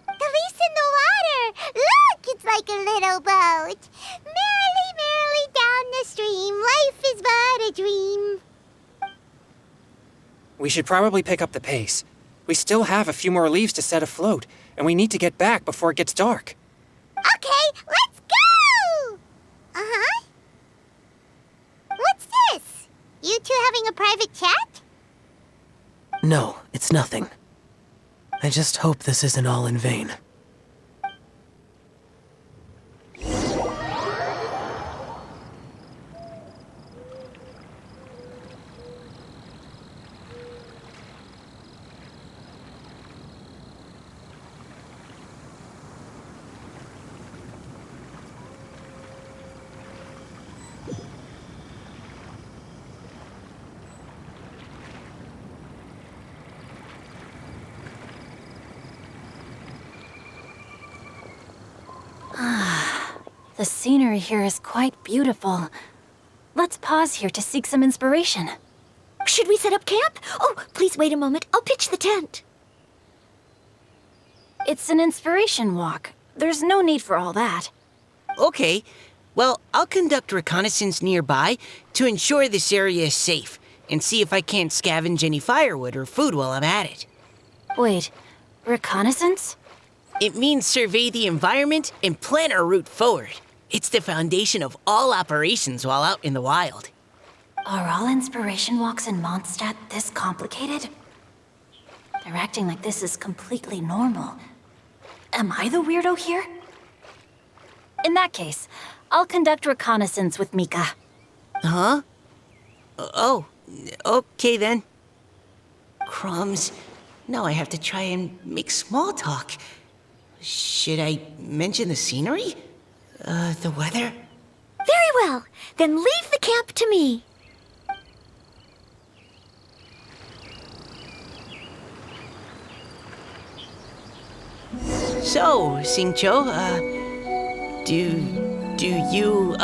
The leaf's in the water! Look, it's like a little boat! Merrily, merrily down the stream, life is but a dream. We should probably pick up the pace. We still have a few more leaves to set afloat, and we need to get back before it gets dark. Okay, let's go! Uh-huh. What's this? You two having a private chat? No, it's nothing. I just hope this isn't all in vain. The scenery here is quite beautiful. Let's pause here to seek some inspiration. Should we set up camp? Oh, please wait a moment. I'll pitch the tent. It's an inspiration walk. There's no need for all that. Okay, well, I'll conduct reconnaissance nearby to ensure this area is safe and see if I can't scavenge any firewood or food while I'm at it. Wait, reconnaissance? It means survey the environment and plan our route forward. It's the foundation of all operations while out in the wild. Are all inspiration walks in Mondstadt this complicated? They're acting like this is completely normal. Am I the weirdo here? In that case, I'll conduct reconnaissance with Mika. Huh? Oh, okay then. Crumbs. Now I have to try and make small talk. Should I mention the scenery? The weather? Very well. Then leave the camp to me. So, Singcho, do you,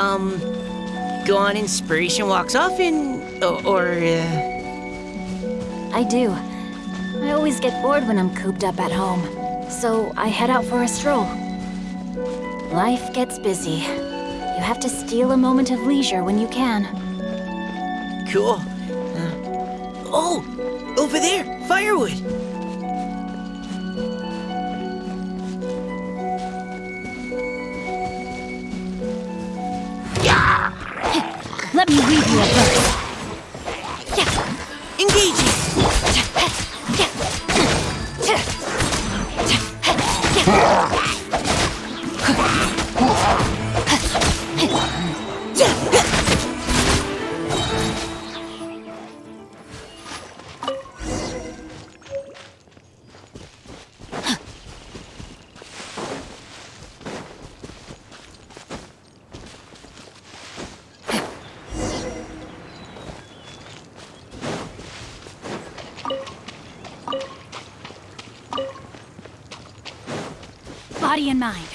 go on inspiration walks often? I do. I always get bored when I'm cooped up at home, so I head out for a stroll. Life gets busy. You have to steal a moment of leisure when you can. Cool. Oh, over there, firewood. Let me weave you a verse. Engaging. Body and mind.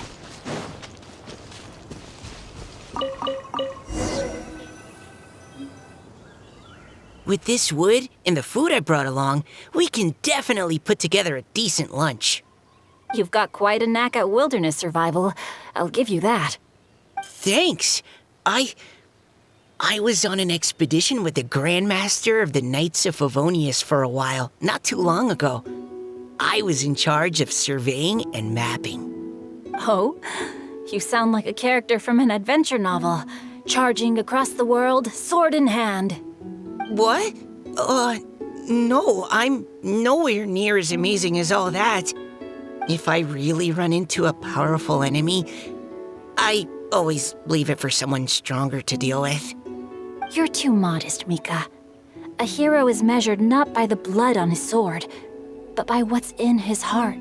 With this wood and the food I brought along, we can definitely put together a decent lunch. You've got quite a knack at wilderness survival. I'll give you that. Thanks. I was on an expedition with the Grandmaster of the Knights of Favonius for a while, not too long ago. I was in charge of surveying and mapping. Oh? You sound like a character from an adventure novel. Charging across the world, sword in hand. What? No, I'm nowhere near as amazing as all that. If I really run into a powerful enemy, I always leave it for someone stronger to deal with. You're too modest, Mika. A hero is measured not by the blood on his sword, but by what's in his heart.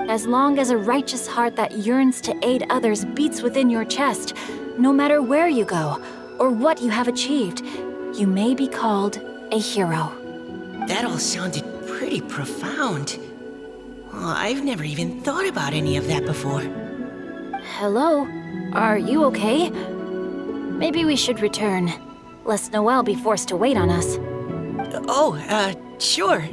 As long as a righteous heart that yearns to aid others beats within your chest, no matter where you go or what you have achieved, you may be called a hero. That all sounded pretty profound. I've never even thought about any of that before. Hello? Are you okay? Maybe we should return, lest Noelle be forced to wait on us. Sure.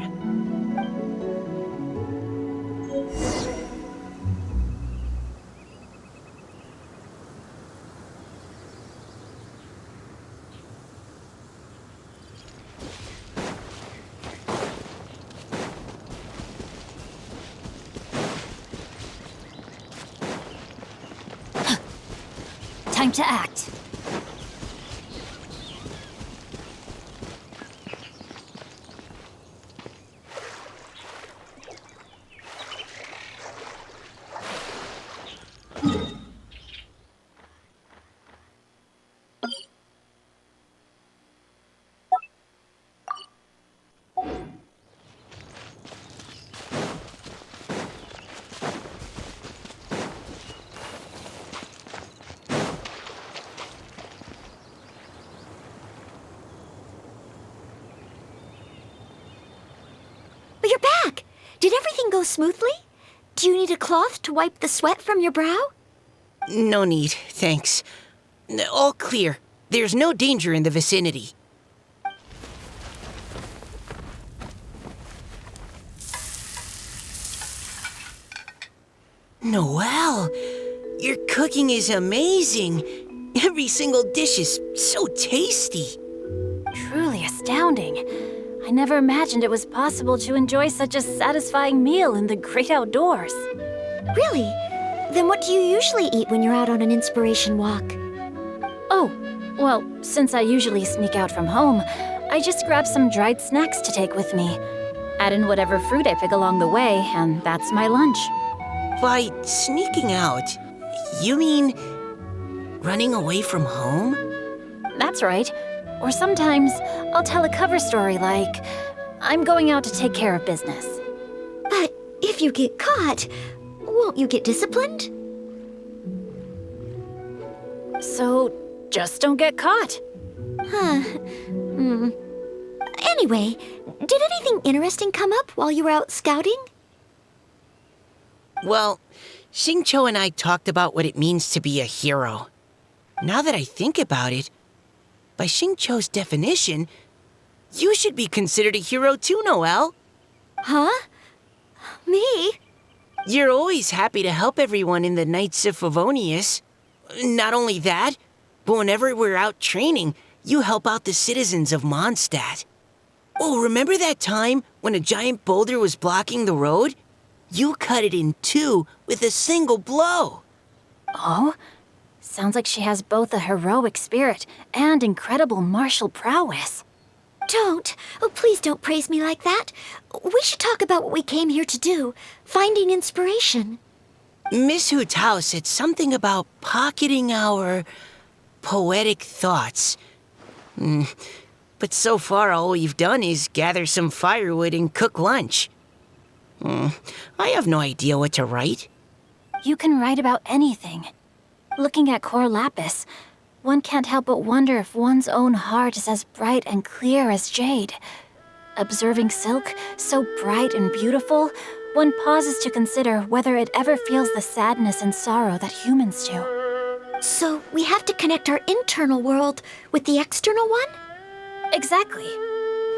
Time to act. Did everything go smoothly? Do you need a cloth to wipe the sweat from your brow? No need, thanks. All clear. There's no danger in the vicinity. Noelle, your cooking is amazing. Every single dish is so tasty. Truly astounding. I never imagined it was possible to enjoy such a satisfying meal in the great outdoors. Really? Then what do you usually eat when you're out on an inspiration walk? Oh, well, since I usually sneak out from home, I just grab some dried snacks to take with me. Add in whatever fruit I pick along the way, and that's my lunch. By sneaking out, you mean running away from home? That's right. Or sometimes I'll tell a cover story like, I'm going out to take care of business. But if you get caught, won't you get disciplined? So just don't get caught. Anyway, did anything interesting come up while you were out scouting? Well, Xingqiu and I talked about what it means to be a hero. Now that I think about it, by Xingqiu's definition, you should be considered a hero too, Noelle. Huh? Me? You're always happy to help everyone in the Knights of Favonius. Not only that, but whenever we're out training, you help out the citizens of Mondstadt. Oh, remember that time when a giant boulder was blocking the road? You cut it in two with a single blow. Oh? Sounds like she has both a heroic spirit and incredible martial prowess. Don't. Oh, please don't praise me like that. We should talk about what we came here to do, finding inspiration. Miss Hu Tao said something about pocketing our poetic thoughts. But so far, all we've done is gather some firewood and cook lunch. I have no idea what to write. You can write about anything. Looking at Cor Lapis, one can't help but wonder if one's own heart is as bright and clear as jade. Observing silk, so bright and beautiful, one pauses to consider whether it ever feels the sadness and sorrow that humans do. So we have to connect our internal world with the external one? Exactly.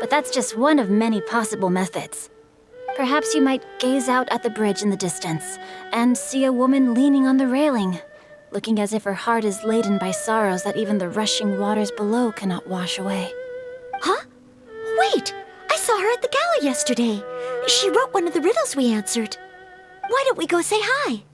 But that's just one of many possible methods. Perhaps you might gaze out at the bridge in the distance and see a woman leaning on the railing, looking as if her heart is laden by sorrows that even the rushing waters below cannot wash away. Huh? Wait! I saw her at the gala yesterday. She wrote one of the riddles we answered. Why don't we go say hi?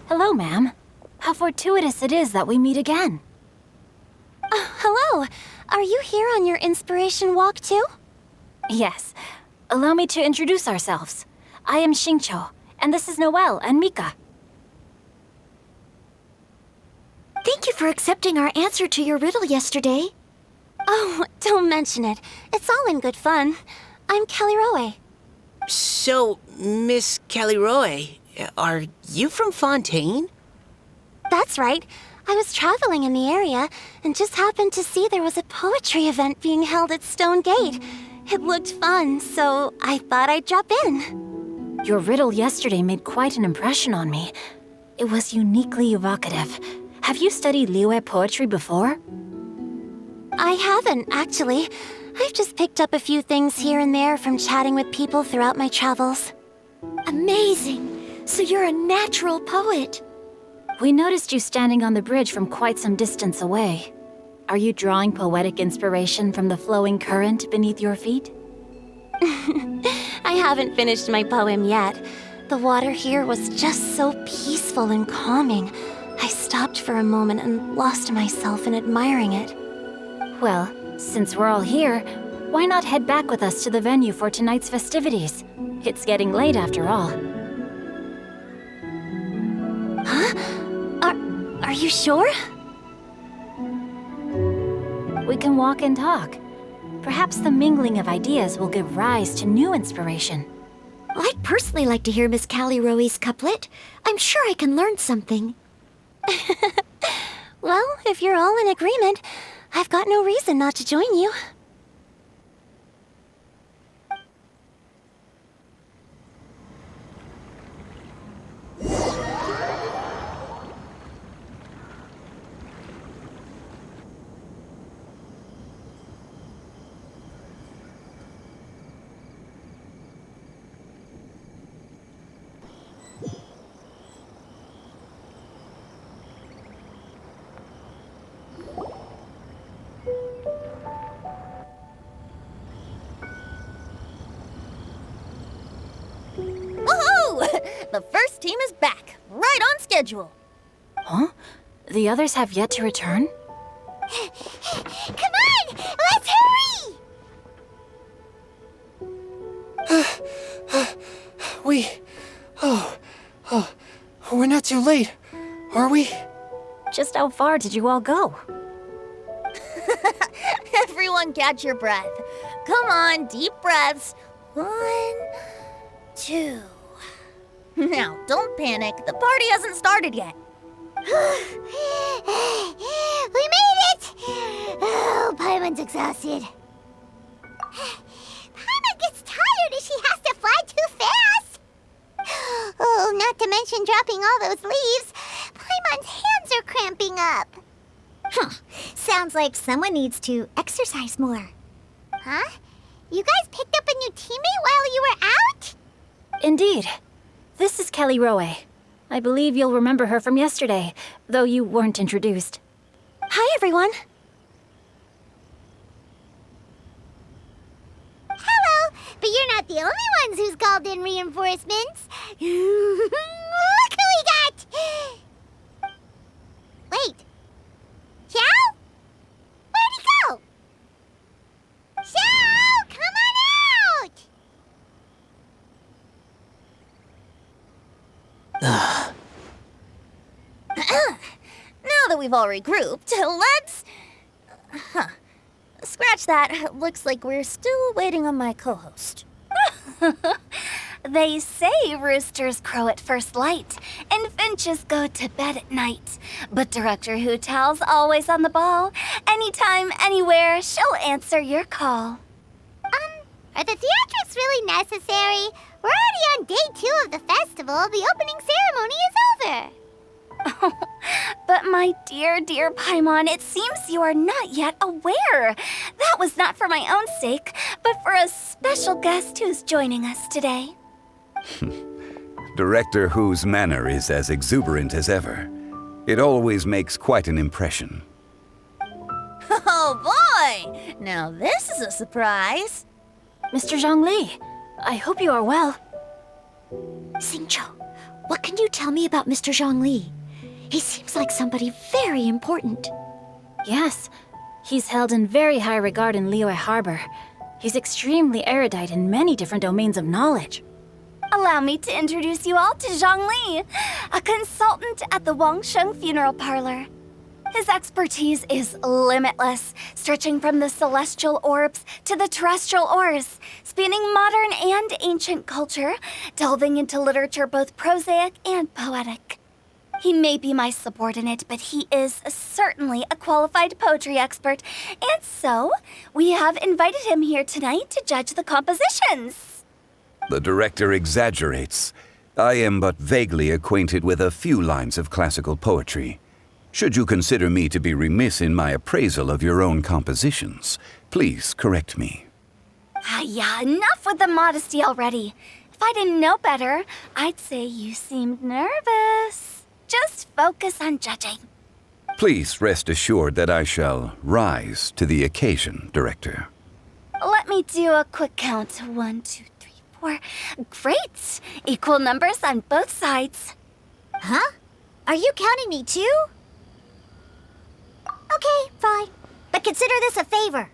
Hello, ma'am. How fortuitous it is that we meet again. Hello. Are you here on your inspiration walk too? Yes. Allow me to introduce ourselves. I am Xingqiu, and this is Noelle and Mika. Thank you for accepting our answer to your riddle yesterday. Oh, don't mention it. It's all in good fun. I'm Caliroe. So, Miss Caliroe, are you from Fontaine? That's right. I was traveling in the area and just happened to see there was a poetry event being held at Stone Gate. It looked fun, so I thought I'd drop in. Your riddle yesterday made quite an impression on me. It was uniquely evocative. Have you studied Liyue poetry before? I haven't, actually. I've just picked up a few things here and there from chatting with people throughout my travels. Amazing! So you're a natural poet. We noticed you standing on the bridge from quite some distance away. Are you drawing poetic inspiration from the flowing current beneath your feet? I I haven't finished my poem yet. The water here was just so peaceful and calming. I stopped for a moment and lost myself in admiring it. Well, since we're all here, why not head back with us to the venue for tonight's festivities? It's getting late after all. Are you sure? We can walk and talk. Perhaps the mingling of ideas will give rise to new inspiration. I'd personally like to hear Miss Callie Rowe's couplet. I'm sure I can learn something. Well, if you're all in agreement, I've got no reason not to join you. Woohoo! The first team is back, right on schedule. Huh? The others have yet to return? Come on! Let's hurry! We're not too late, are we? Just how far did you all go? Everyone catch your breath. Come on, deep breaths. 1, 2. Now, don't panic. The party hasn't started yet. We made it! Oh, Paimon's exhausted. Paimon gets tired if she has to fly too fast. Oh, not to mention dropping all those leaves. Paimon's hands are cramping up. Sounds like someone needs to exercise more. Huh? You guys picked up a new teammate while you were out? Indeed. This is Callie Rowe. I believe you'll remember her from yesterday, though you weren't introduced. Hi, everyone. Hello, but you're not the only ones who's called in reinforcements. Look who we got! Wait. Xiao? Where'd he go? Xiao, come on out! Now that we've all regrouped, let's... Scratch that. Looks like we're still waiting on my co-host. They say roosters crow at first light, and finches go to bed at night. But Director Hootal's always on the ball. Anytime, anywhere, she'll answer your call. Are the theatrics really necessary? We're already on day 2 of the festival. The opening ceremony is over. But my dear, dear Paimon, it seems you are not yet aware. That was not for my own sake, but for a special guest who's joining us today. Director Who's manner is as exuberant as ever. It always makes quite an impression. Oh boy! Now this is a surprise. Mr. Zhongli, I hope you are well. Xingqiu, what can you tell me about Mr. Zhongli? He seems like somebody very important. Yes, he's held in very high regard in Liyue Harbor. He's extremely erudite in many different domains of knowledge. Allow me to introduce you all to Zhongli, a consultant at the Wangsheng Funeral Parlor. His expertise is limitless, stretching from the celestial orbs to the terrestrial ores, spanning modern and ancient culture, delving into literature both prosaic and poetic. He may be my subordinate, but he is certainly a qualified poetry expert, and so we have invited him here tonight to judge the compositions. The director exaggerates. I am but vaguely acquainted with a few lines of classical poetry. Should you consider me to be remiss in my appraisal of your own compositions, please correct me. Yeah, enough with the modesty already. If I didn't know better, I'd say you seemed nervous. Just focus on judging. Please rest assured that I shall rise to the occasion, Director. Let me do a quick count. 1, 2, 3, 4, 4. Great! Equal numbers on both sides. Huh? Are you counting me too? Okay, fine. But consider this a favor.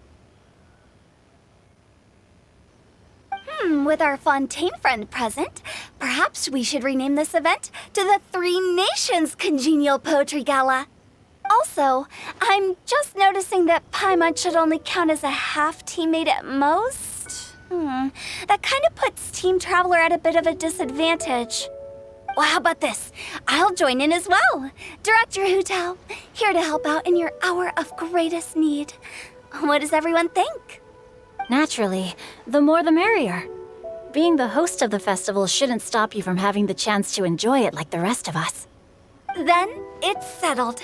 With our Fontaine friend present, perhaps we should rename this event to the Three Nations Congenial Poetry Gala. Also, I'm just noticing that Paimon should only count as a half teammate at most. That kind of puts Team Traveler at a bit of a disadvantage. Well, how about this? I'll join in as well. Director Hu Tao, here to help out in your hour of greatest need. What does everyone think? Naturally, the more the merrier. Being the host of the festival shouldn't stop you from having the chance to enjoy it like the rest of us. Then it's settled.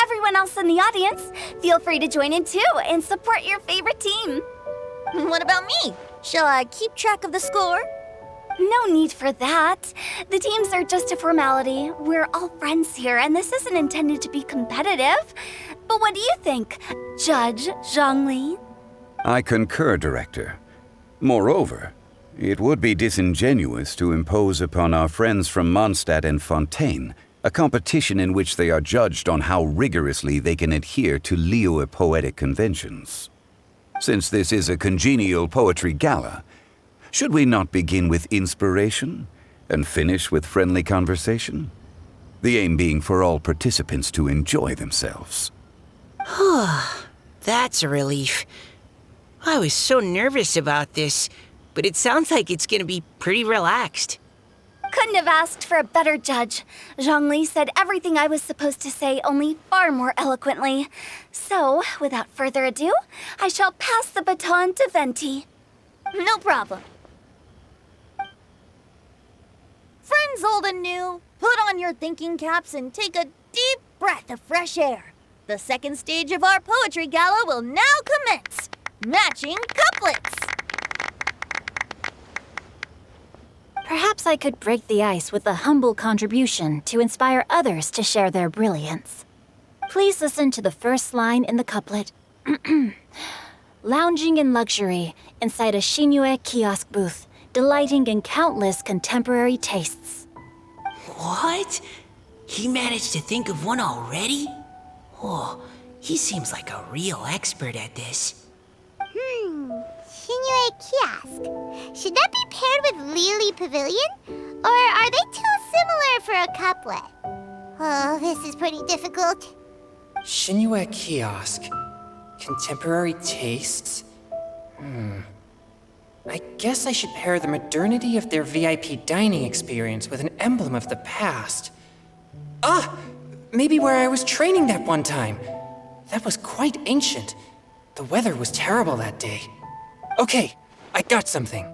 Everyone else in the audience, feel free to join in too and support your favorite team. What about me? Shall I keep track of the score? No need for that. The teams are just a formality. We're all friends here, and this isn't intended to be competitive. But what do you think, Judge Zhongli? I concur, Director. Moreover, it would be disingenuous to impose upon our friends from Mondstadt and Fontaine a competition in which they are judged on how rigorously they can adhere to Liyue poetic conventions. Since this is a congenial poetry gala, should we not begin with inspiration and finish with friendly conversation? The aim being for all participants to enjoy themselves. That's a relief. I was so nervous about this, but it sounds like it's gonna be pretty relaxed. Couldn't have asked for a better judge. Zhongli said everything I was supposed to say, only far more eloquently. So, without further ado, I shall pass the baton to Venti. No problem. Friends old and new, put on your thinking caps and take a deep breath of fresh air. The second stage of our poetry gala will now commence. Matching couplets. Perhaps I could break the ice with a humble contribution to inspire others to share their brilliance. Please listen to the first line in the couplet. Lounging in luxury inside a Shinue kiosk booth, delighting in countless contemporary tastes. What? He managed to think of one already? Oh, he seems like a real expert at this. Shinue Kiosk. Should that be paired with Lily Pavilion? Or are they too similar for a couplet? Oh, this is pretty difficult. Shinue Kiosk. Contemporary tastes? I guess I should pair the modernity of their VIP dining experience with an emblem of the past. Maybe where I was training that one time. That was quite ancient. The weather was terrible that day. Okay, I got something.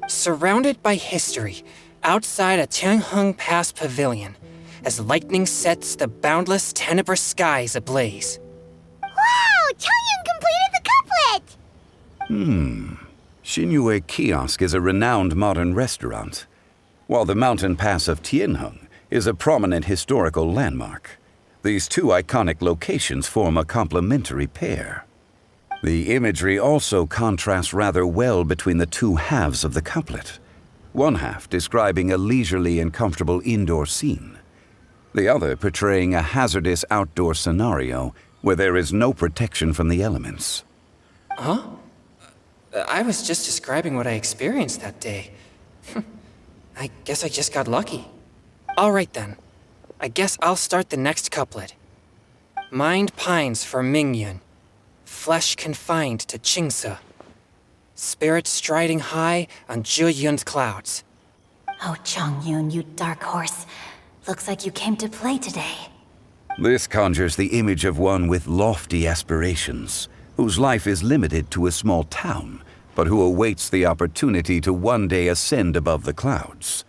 Surrounded by history, outside a Tianheng Pass pavilion, as lightning sets the boundless tenebrous skies ablaze. Wow! Chaoyun completed the couplet! Shinue Kiosk is a renowned modern restaurant, while the mountain pass of Tianheng is a prominent historical landmark. These two iconic locations form a complementary pair. The imagery also contrasts rather well between the two halves of the couplet. One half describing a leisurely and comfortable indoor scene, the other portraying a hazardous outdoor scenario where there is no protection from the elements. I was just describing what I experienced that day. I guess I just got lucky. All right then. I guess I'll start the next couplet. Mind pines for Mingyun. Flesh confined to Qingse. Spirit striding high on Zheyun's clouds. Oh, Chongyun, you dark horse. Looks like you came to play today. This conjures the image of one with lofty aspirations, whose life is limited to a small town, but who awaits the opportunity to one day ascend above the clouds.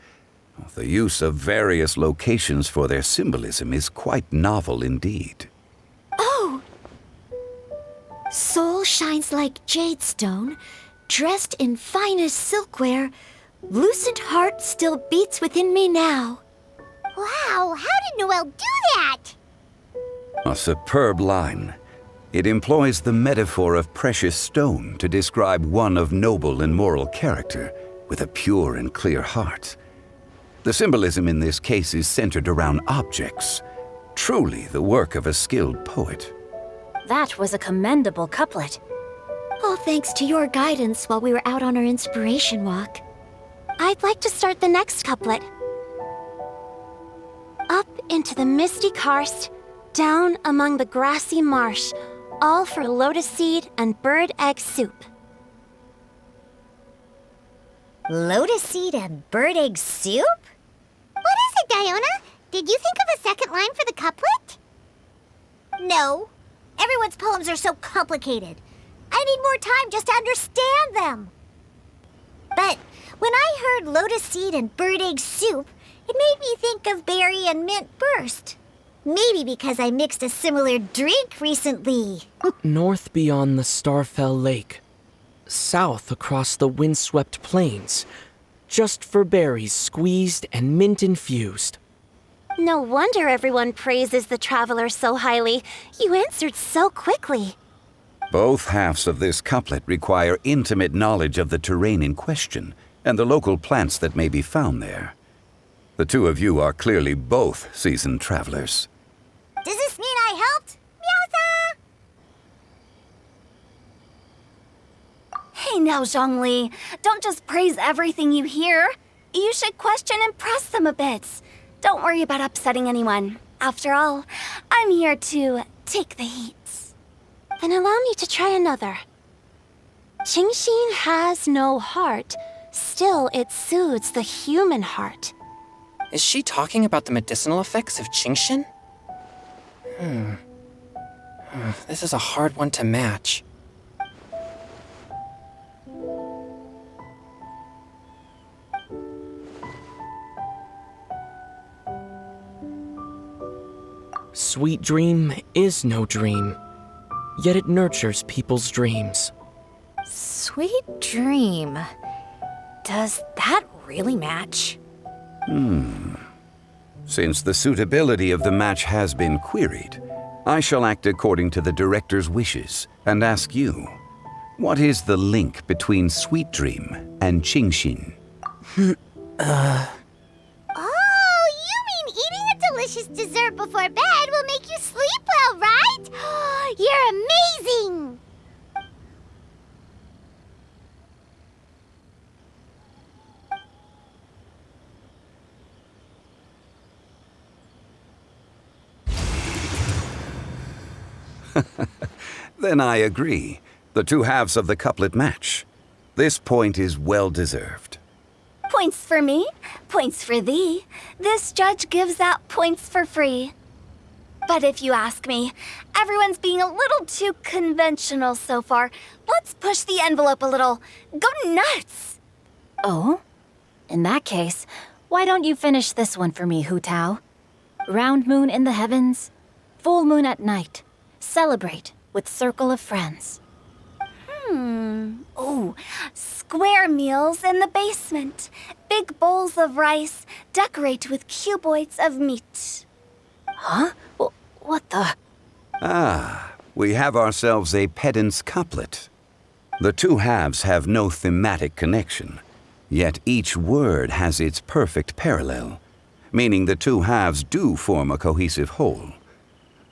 The use of various locations for their symbolism is quite novel indeed. Oh! Soul shines like jadestone, dressed in finest silkware. Lucent heart still beats within me now. Wow, how did Noelle do that? A superb line. It employs the metaphor of precious stone to describe one of noble and moral character, with a pure and clear heart. The symbolism in this case is centered around objects, truly the work of a skilled poet. That was a commendable couplet. All thanks to your guidance while we were out on our inspiration walk. I'd like to start the next couplet. Up into the misty karst, down among the grassy marsh, all for lotus seed and bird egg soup. Lotus seed and bird egg soup? What is it, Diona? Did you think of a second line for the couplet? No. Everyone's poems are so complicated. I need more time just to understand them. But when I heard lotus seed and bird egg soup, it made me think of berry and mint burst. Maybe because I mixed a similar drink recently. North beyond the Starfell Lake. South across the windswept plains. Just for berries squeezed and mint infused. No wonder everyone praises the traveler so highly. You answered so quickly. Both halves of this couplet require intimate knowledge of the terrain in question and the local plants that may be found there. The two of you are clearly both seasoned travelers. Does this mean I helped? Meowza! Hey now, Zhongli. Don't just praise everything you hear. You should question and press them a bit. Don't worry about upsetting anyone. After all, I'm here to take the heat. Then allow me to try another. Genshin has no heart. Still, it soothes the human heart. Is she talking about the medicinal effects of Genshin? This is a hard one to match. Sweet dream is no dream, yet it nurtures people's dreams. Sweet dream. Does that really match? Since the suitability of the match has been queried, I shall act according to the director's wishes and ask you, what is the link between Sweet Dream and Genshin? Oh, you mean eating a delicious dessert before bed will make you sleep well, right? You're amazing! Then I agree. The two halves of the couplet match. This point is well deserved. Points for me, points for thee. This judge gives out points for free. But if you ask me, everyone's being a little too conventional so far. Let's push the envelope a little. Go nuts! Oh? In that case, why don't you finish this one for me, Hu Tao? Round moon in the heavens, full moon at night. Celebrate with circle of friends. Oh, square meals in the basement. Big bowls of rice, decorate with cuboids of meat. Huh? What the? We have ourselves a pedant's couplet. The two halves have no thematic connection, yet each word has its perfect parallel, meaning the two halves do form a cohesive whole.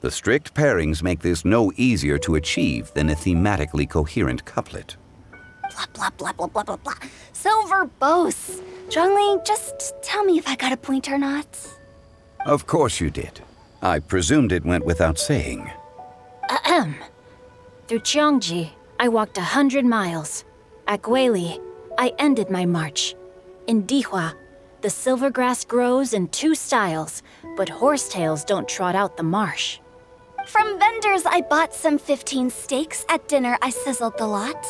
The strict pairings make this no easier to achieve than a thematically coherent couplet. Blah, blah, blah, blah, blah, blah, blah. So verbose. Zhongli, just tell me if I got a point or not. Of course you did. I presumed it went without saying. Ahem. Through Cheongji, I walked 100 miles. At Guili, I ended my march. In Dihua, the silver grass grows in two styles, but horsetails don't trot out the marsh. From vendors, I bought some 15 steaks. At dinner, I sizzled the lot.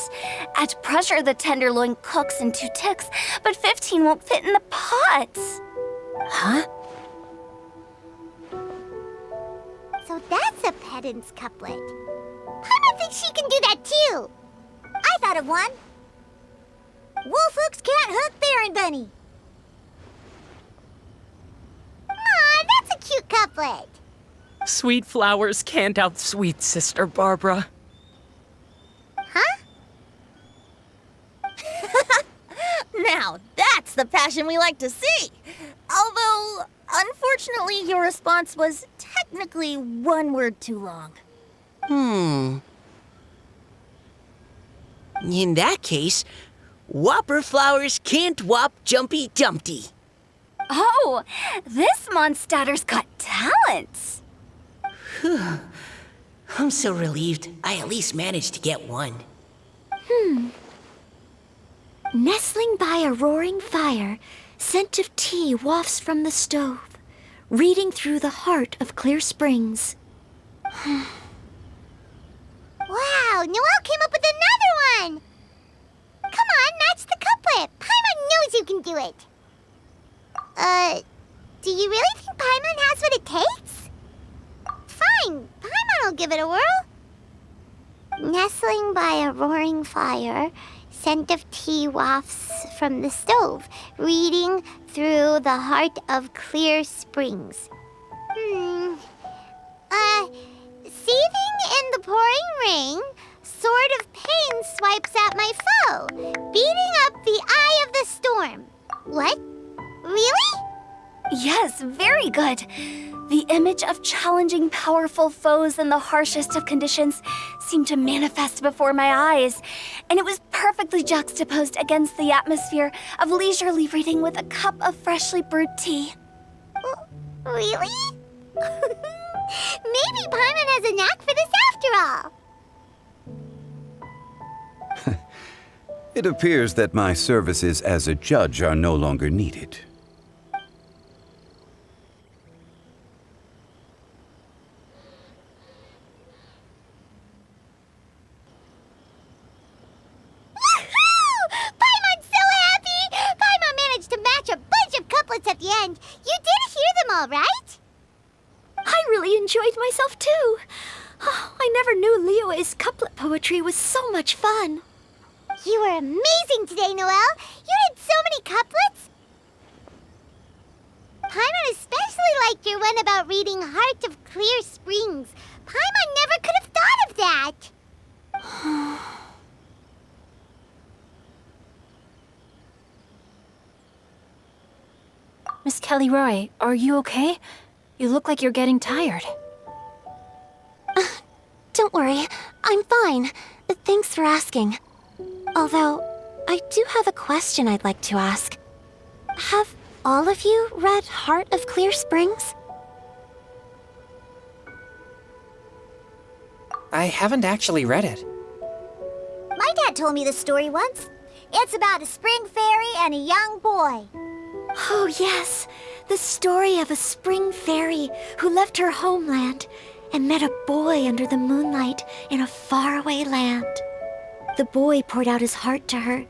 At pressure, the tenderloin cooks in 2 ticks, but 15 won't fit in the pot. Huh? So that's a pedant's couplet. Paimon thinks she can do that too. I thought of one. Wolf hooks can't hook Baron Bunny. Aw, that's a cute couplet. Sweet flowers can't outsweet Sister Barbara. Huh? Now, that's the passion we like to see. Although, unfortunately, your response was technically one word too long. In that case, Whopper flowers can't whop Jumpy Dumpty. Oh, this Mondstadter's got talents. I'm so relieved I at least managed to get one. Nestling by a roaring fire, scent of tea wafts from the stove, reading through the heart of Clear Springs. Wow, Noelle came up with another one! Come on, match the couplet. Paimon knows you can do it. Do you really think Paimon has what it takes? Fine, Paimon will give it a whirl. Nestling by a roaring fire, scent of tea wafts from the stove, reading through the heart of Clear Springs. Seething in the pouring rain, sword of pain swipes at my foe, beating up the eye of the storm. What? Really? Yes, very good. The image of challenging powerful foes in the harshest of conditions seemed to manifest before my eyes, and it was perfectly juxtaposed against the atmosphere of leisurely reading with a cup of freshly brewed tea. Really? Maybe Paimon has a knack for this after all. It appears that my services as a judge are no longer needed. Paimon's so happy! Paimon managed to match a bunch of couplets at the end. You did hear them all, right? I really enjoyed myself too. Oh, I never knew Liyue's couplet poetry was so much fun. You were amazing today, Noelle. You did so many couplets. Paimon especially liked your one about reading Heart of Clear Springs. Paimon never could have thought of that. Miss Kelly Roy, are you okay? You look like you're getting tired. Don't worry, I'm fine. Thanks for asking. Although, I do have a question I'd like to ask. Have all of you read Heart of Clear Springs? I haven't actually read it. My dad told me the story once. It's about a spring fairy and a young boy. Oh, yes. The story of a spring fairy who left her homeland and met a boy under the moonlight in a faraway land. The boy poured out his heart to her,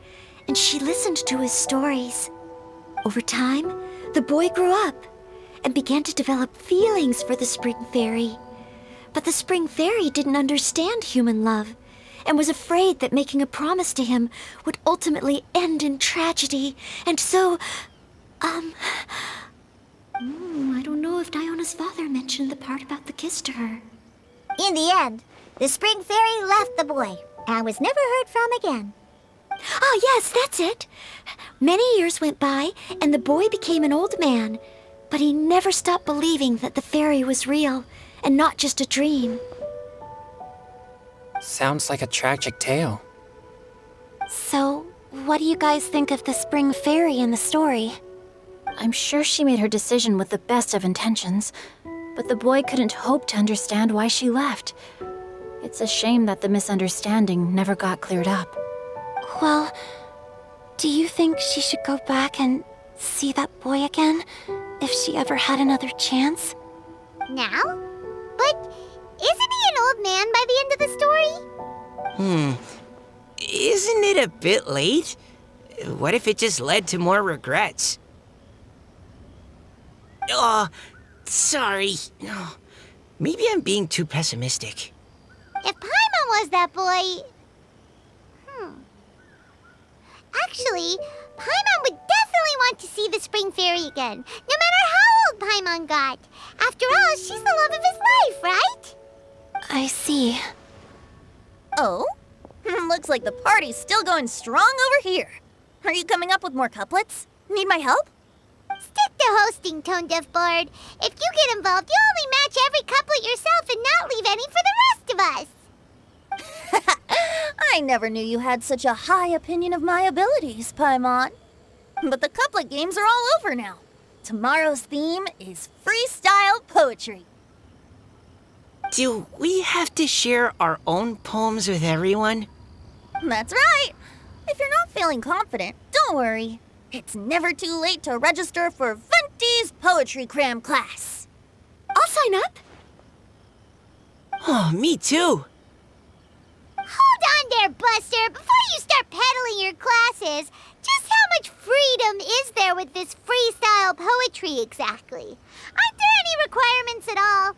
and she listened to his stories. Over time, the boy grew up and began to develop feelings for the spring fairy. But the spring fairy didn't understand human love and was afraid that making a promise to him would ultimately end in tragedy. And so, I don't know if Diona's father mentioned the part about the kiss to her. In the end, the spring fairy left the boy and was never heard from again. Oh, yes, that's it. Many years went by, and the boy became an old man, but he never stopped believing that the fairy was real and not just a dream. Sounds like a tragic tale. So, what do you guys think of the spring fairy in the story? I'm sure she made her decision with the best of intentions, but the boy couldn't hope to understand why she left. It's a shame that the misunderstanding never got cleared up. Well, do you think she should go back and see that boy again if she ever had another chance? Now? But isn't he an old man by the end of the story? Isn't it a bit late? What if it just led to more regrets? Oh, sorry. Oh, maybe I'm being too pessimistic. If Paimon was that boy... Actually, Paimon would definitely want to see the spring fairy again, no matter how old Paimon got. After all, she's the love of his life, right? I see. Oh? Looks like the party's still going strong over here. Are you coming up with more couplets? Need my help? Stick to hosting, Tone Deaf Bard. If you get involved, you only match every couplet yourself and not leave any for the rest of us. I never knew you had such a high opinion of my abilities, Paimon. But the couplet games are all over now. Tomorrow's theme is freestyle poetry. Do we have to share our own poems with everyone? That's right. If you're not feeling confident, don't worry. It's never too late to register for Venti's Poetry Cram class. I'll sign up. Oh, me too. Hold on there, Buster. Before you start peddling your classes, just how much freedom is there with this freestyle poetry exactly? Aren't there any requirements at all?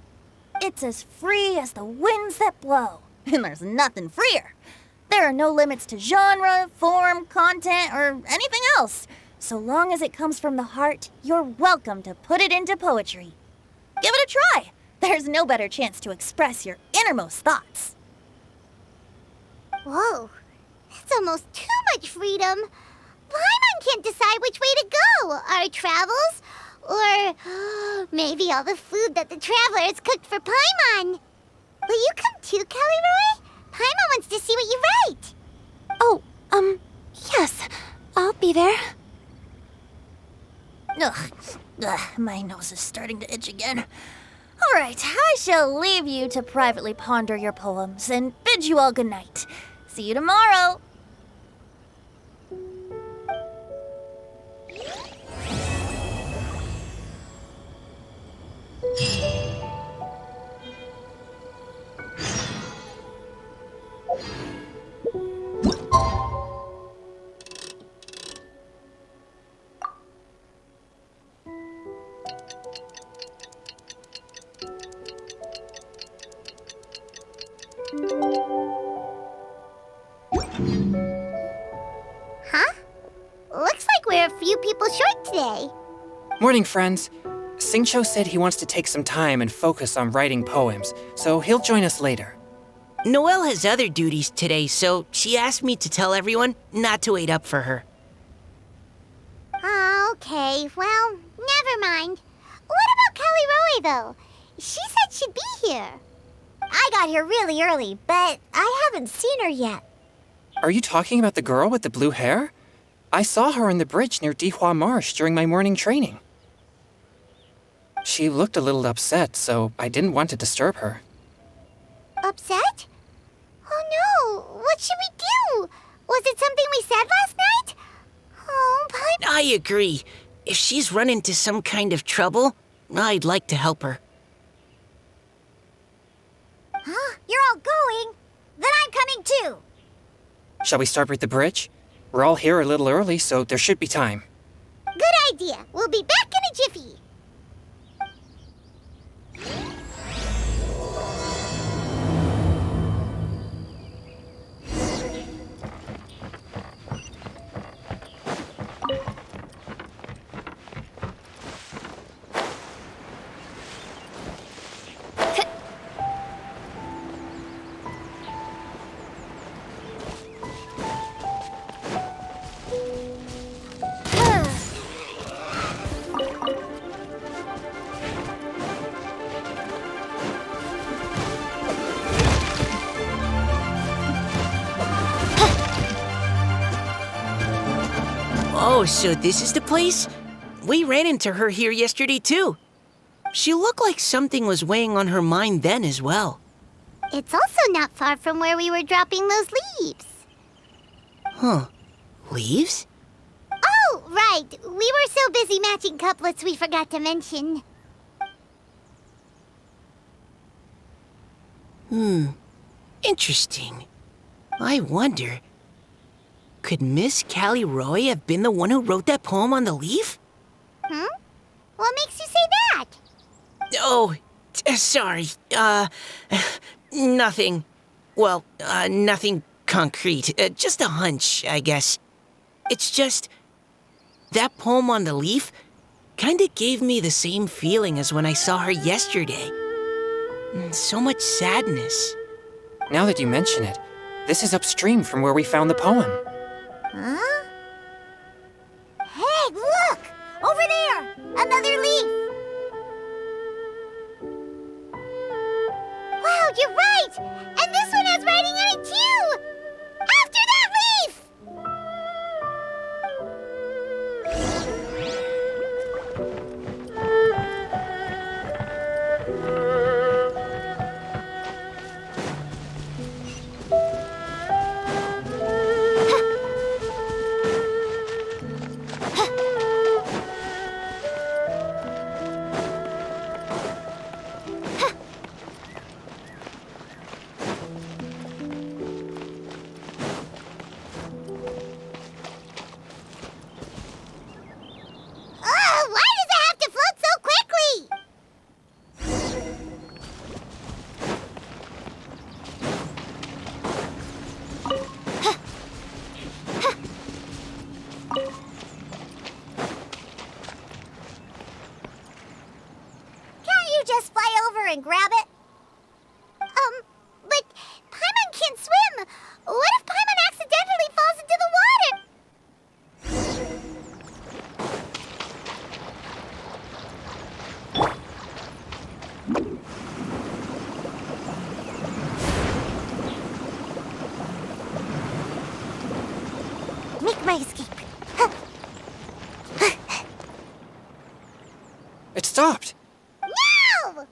It's as free as the winds that blow, and there's nothing freer. There are no limits to genre, form, content, or anything else. So long as it comes from the heart, you're welcome to put it into poetry. Give it a try. There's no better chance to express your innermost thoughts. Whoa, that's almost too much freedom. Paimon can't decide which way to go. Our travels, or maybe all the food that the travelers cooked for Paimon. Will you come too, Kelly Roy? Paimon wants to see what you write. Oh, yes. I'll be there. Ugh, my nose is starting to itch again. All right, I shall leave you to privately ponder your poems and bid you all good night. See you tomorrow. Huh? Looks like we're a few people short today. Morning, friends. Singcho said he wants to take some time and focus on writing poems, so he'll join us later. Noelle has other duties today, so she asked me to tell everyone not to wait up for her. Oh, okay. Well, never mind. What about Kelly Roy, though? She said she'd be here. I got here really early, but I haven't seen her yet. Are you talking about the girl with the blue hair? I saw her on the bridge near Dihua Marsh during my morning training. She looked a little upset, so I didn't want to disturb her. Upset? Oh no, what should we do? Was it something we said last night? Oh, Paimon. I agree. If she's run into some kind of trouble, I'd like to help her. Huh? You're all going? Then I'm coming too. Shall we start with the bridge? We're all here a little early, so there should be time. Good idea. We'll be back in a jiffy. Oh, so this is the place? We ran into her here yesterday, too. She looked like something was weighing on her mind then as well. It's also not far from where we were dropping those leaves. Huh. Leaves? Oh, right. We were so busy matching couplets we forgot to mention. Interesting. I wonder, could Miss Callie Roy have been the one who wrote that poem on the leaf? What makes you say that? Oh, sorry. Nothing. Well, nothing concrete. Just a hunch, I guess. It's just, that poem on the leaf kinda gave me the same feeling as when I saw her yesterday. So much sadness. Now that you mention it, this is upstream from where we found the poem. Huh? Hey, look! Over there! Another leaf! Wow, you're right! And this one has writing on it too! After that leaf! Why does it have to float so quickly? Can't you just fly over and grab it? But Paimon can't swim. What if Paimon accidentally falls into the water? Make my escape. It stopped. No!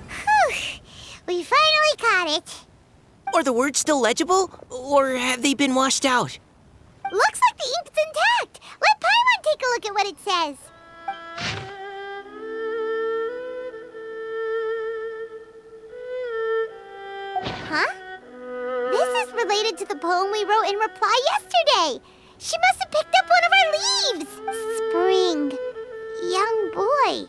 Whew. We finally caught it. Are the words still legible, or have they been washed out? Looks like the ink's intact. Let Paimon take a look at what it says. Huh? This is related to the poem we wrote in reply yesterday. She must have picked up one of our leaves. Spring. Young boy.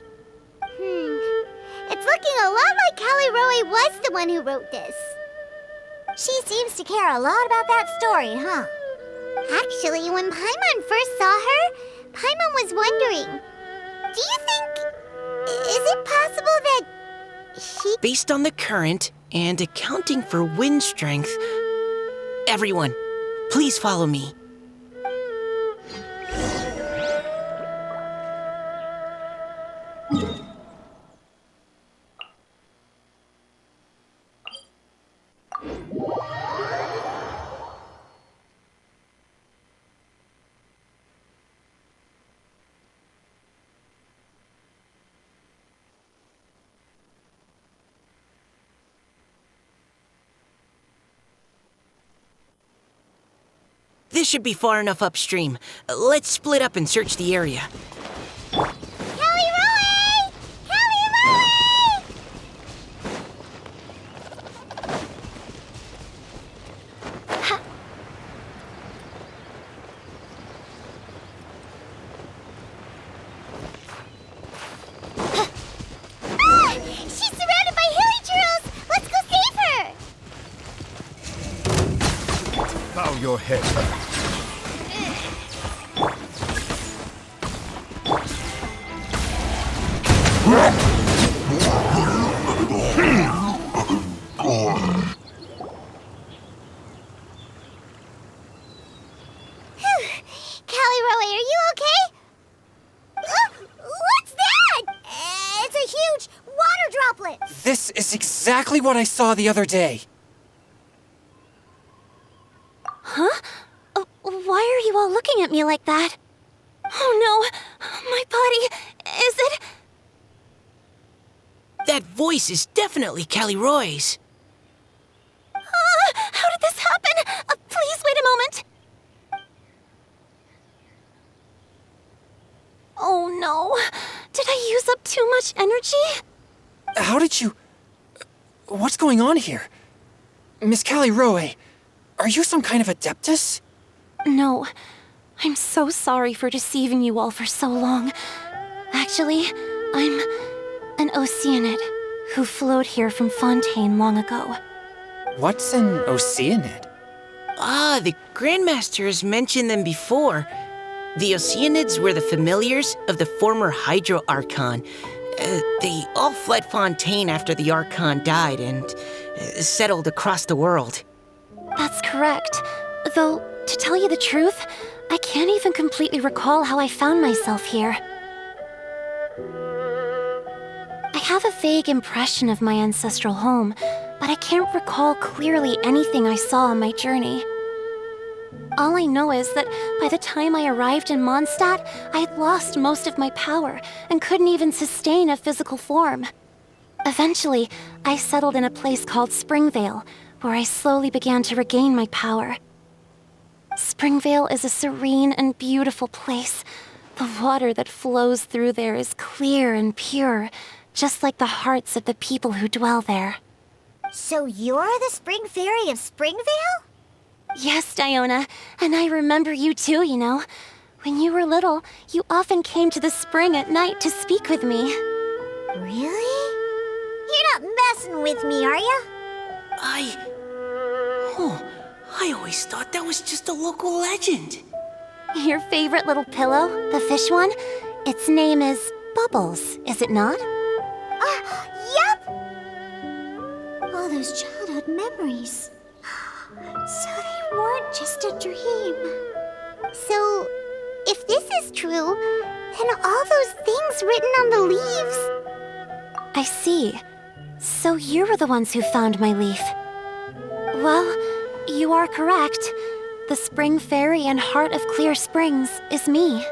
It's looking a lot like Callie Roe was the one who wrote this. She seems to care a lot about that story, huh? Actually, when Paimon first saw her, Paimon was wondering, do you think... is it possible that she... Based on the current and accounting for wind strength, everyone, please follow me. This should be far enough upstream. Let's split up and search the area. Callie Roe! Callie Roe! She's surrounded by hilly churros! Let's go save her! Bow your head. Callie Roe, are you okay? What's that? It's a huge water droplet. This is exactly what I saw the other day. Why are you all looking at me like that? Oh no, my body, is it? That voice is definitely Callie Roy's. How did this happen? Please wait a moment. Oh no, did I use up too much energy? How did you... What's going on here? Miss Callie Roe, are you some kind of adeptus? No, I'm so sorry for deceiving you all for so long. Actually, An Oceanid who flowed here from Fontaine long ago. What's an Oceanid? Ah, the Grandmaster has mentioned them before. The Oceanids were the familiars of the former Hydro Archon. They all fled Fontaine after the Archon died and settled across the world. That's correct. Though, to tell you the truth, I can't even completely recall how I found myself here. I have a vague impression of my ancestral home, but I can't recall clearly anything I saw on my journey. All I know is that by the time I arrived in Mondstadt, I had lost most of my power and couldn't even sustain a physical form. Eventually, I settled in a place called Springvale, where I slowly began to regain my power. Springvale is a serene and beautiful place. The water that flows through there is clear and pure, just like the hearts of the people who dwell there. So you're the Spring Fairy of Springvale? Yes, Diona, and I remember you too, you know. When you were little, you often came to the spring at night to speak with me. Really? You're not messing with me, are you? I always thought that was just a local legend. Your favorite little pillow, the fish one? Its name is Bubbles, is it not? Yep! All those childhood memories. So they weren't just a dream. So, if this is true, then all those things written on the leaves... I see. So you were the ones who found my leaf. Well, you are correct. The Spring Fairy and Heart of Clear Springs is me.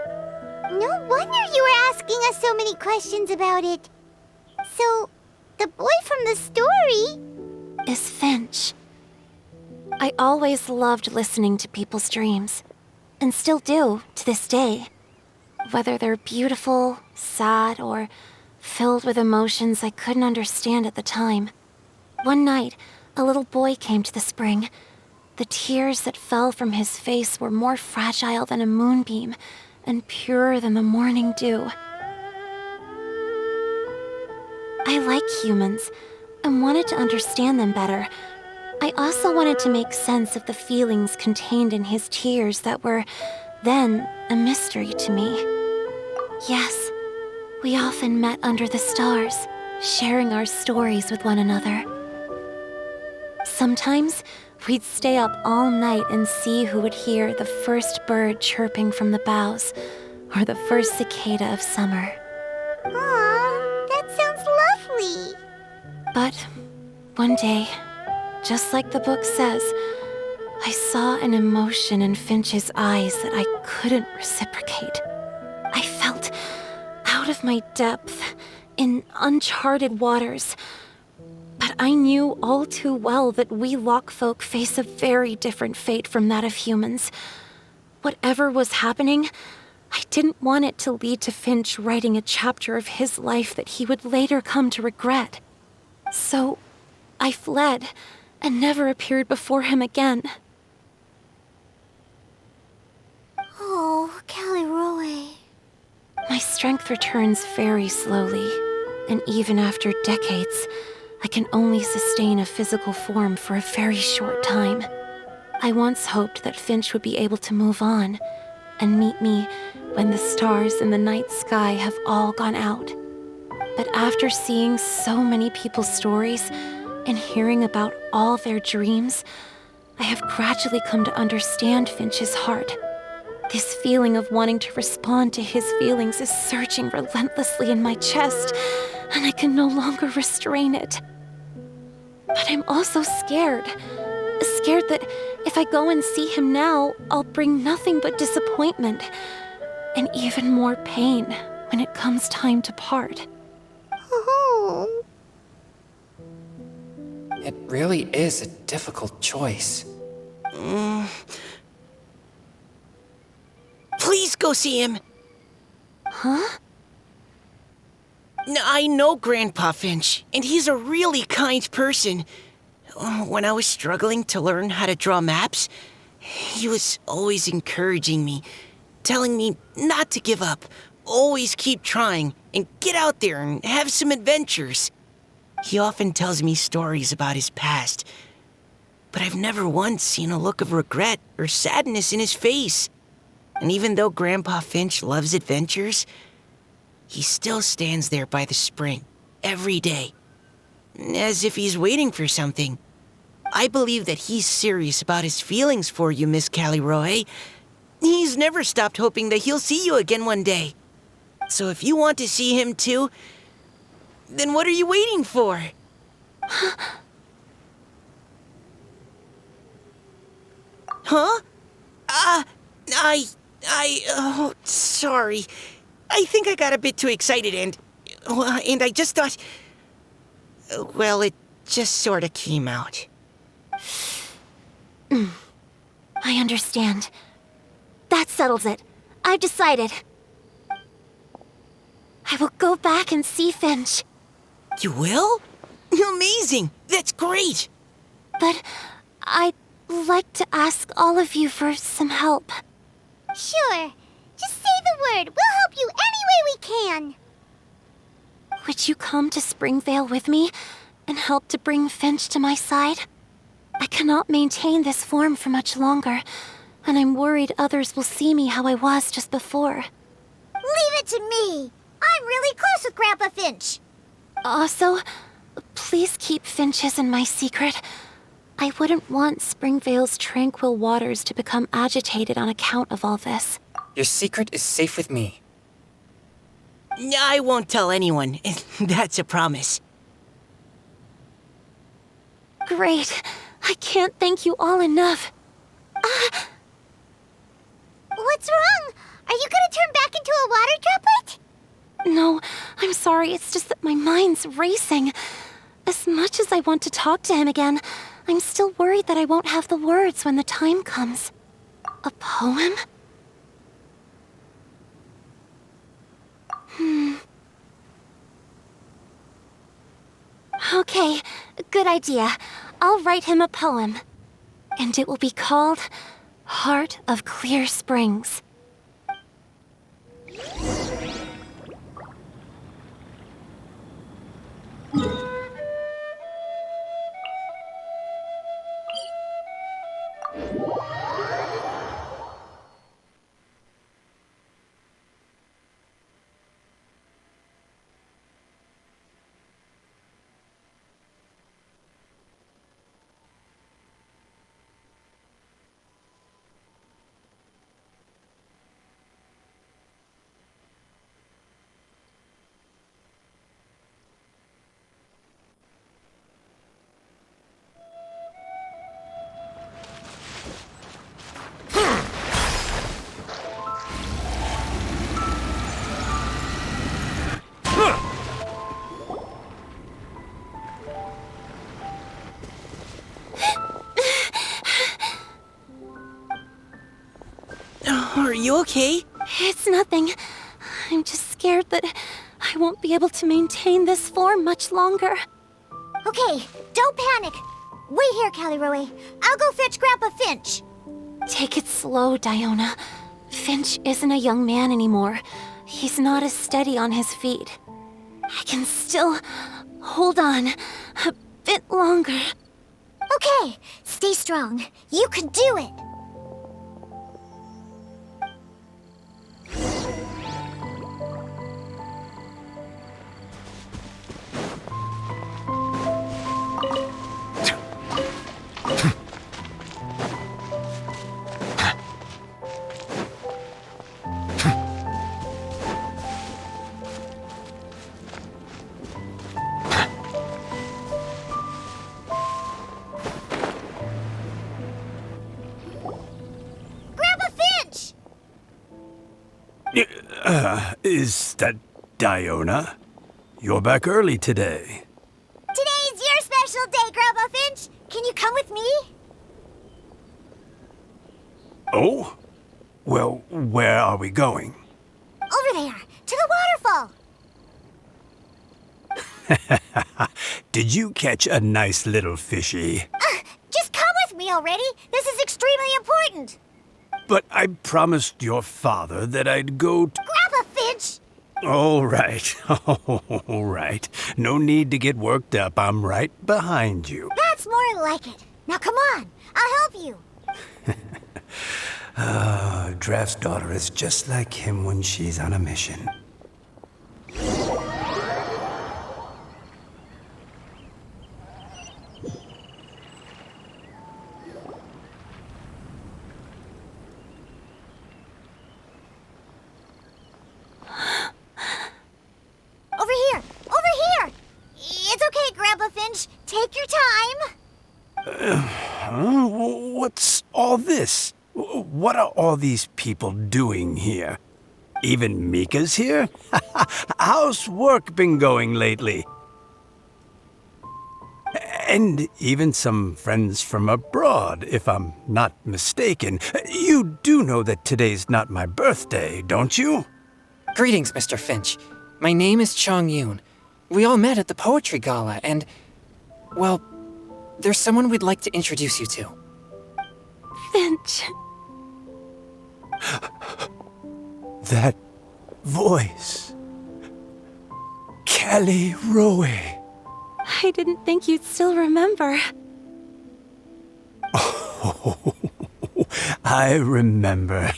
No wonder you were asking us so many questions about it. So, the boy from the story... Is Finch. I always loved listening to people's dreams, and still do to this day. Whether they're beautiful, sad, or filled with emotions I couldn't understand at the time. One night, a little boy came to the spring. The tears that fell from his face were more fragile than a moonbeam, and purer than the morning dew. I like humans, and wanted to understand them better. I also wanted to make sense of the feelings contained in his tears that were, then, a mystery to me. Yes, we often met under the stars, sharing our stories with one another. Sometimes, we'd stay up all night and see who would hear the first bird chirping from the boughs, or the first cicada of summer. Aw, that sounds lovely. But one day, just like the book says, I saw an emotion in Finch's eyes that I couldn't reciprocate. I felt out of my depth, in uncharted waters. But I knew all too well that we Lockfolk face a very different fate from that of humans. Whatever was happening, I didn't want it to lead to Finch writing a chapter of his life that he would later come to regret. So, I fled, and never appeared before him again. Oh, Caliroe. My strength returns very slowly, and even after decades, I can only sustain a physical form for a very short time. I once hoped that Finch would be able to move on, and meet me when the stars in the night sky have all gone out. But after seeing so many people's stories, and hearing about all their dreams, I have gradually come to understand Finch's heart. This feeling of wanting to respond to his feelings is surging relentlessly in my chest, and I can no longer restrain it. But I'm also scared. Scared that if I go and see him now, I'll bring nothing but disappointment, and even more pain when it comes time to part. Oh. It really is a difficult choice. Please go see him. Huh? I know Grandpa Finch, and he's a really kind person. When I was struggling to learn how to draw maps, he was always encouraging me. telling me not to give up, always keep trying, and get out there and have some adventures. He often tells me stories about his past, but I've never once seen a look of regret or sadness in his face. And even though Grandpa Finch loves adventures, he still stands there by the spring every day, as if he's waiting for something. I believe that he's serious about his feelings for you, Miss Callie-Roe. He's never stopped hoping that he'll see you again one day. So if you want to see him too, then what are you waiting for? Huh? Oh, sorry. I think I got a bit too excited and I just thought, well, it just sort of came out. I understand. That settles it. I've decided. I will go back and see Finch. You will? Amazing! That's great! But I'd like to ask all of you for some help. Sure. Just say the word. We'll help you any way we can. Would you come to Springvale with me and help to bring Finch to my side? I cannot maintain this form for much longer, and I'm worried others will see me how I was just before. Leave it to me. I'm really close with Grandpa Finch. Also, please keep Finch's in my secret. I wouldn't want Springvale's tranquil waters to become agitated on account of all this. Your secret is safe with me. I won't tell anyone. That's a promise. Great. I can't thank you all enough. What's wrong? Are you gonna turn back into a water droplet? No, I'm sorry. It's just that my mind's racing. As much as I want to talk to him again, I'm still worried that I won't have the words when the time comes. A poem? Okay, good idea. I'll write him a poem. And it will be called Heart of Clear Springs. Are you okay? It's nothing. I'm just scared that I won't be able to maintain this form much longer. Okay, don't panic. Wait here, Callie-Roe. I'll go fetch Grandpa Finch. Take it slow, Diona. Finch isn't a young man anymore. He's not as steady on his feet. I can still hold on a bit longer. Okay, stay strong. You can do it. Is that Diona? You're back early today. Today's your special day, Grandpa Finch. Can you come with me? Oh? Well, where are we going? Over there, to the waterfall. Did you catch a nice little fishy? Just come with me already. This is extremely important. but I promised your father that I'd go to... Grandpa Finch! All right, all right. No need to get worked up. I'm right behind you. That's more like it. Now come on, I'll help you. Draft's daughter is just like him when she's on a mission. Over here! Over here! It's okay, Grandpa Finch. Take your time. What's all this? What are all these people doing here? Even Mika's here? How's work been going lately? And even some friends from abroad, if I'm not mistaken. You do know that today's not my birthday, don't you? Greetings, Mr. Finch. My name is Chong Yoon. We all met at the poetry gala, and, well, there's someone we'd like to introduce you to. Finch. That voice. Kelly Rowe. I didn't think you'd still remember. Oh, I remember.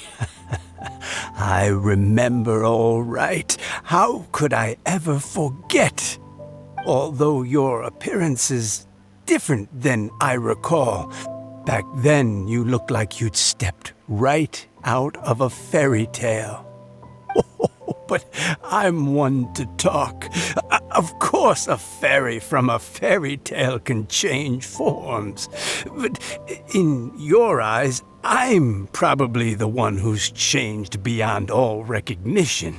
I remember all right. How could I ever forget? Although your appearance is different than I recall. Back then, you looked like you'd stepped right out of a fairy tale. But I'm one to talk. Of course, a fairy from a fairy tale can change forms. But in your eyes, I'm probably the one who's changed beyond all recognition.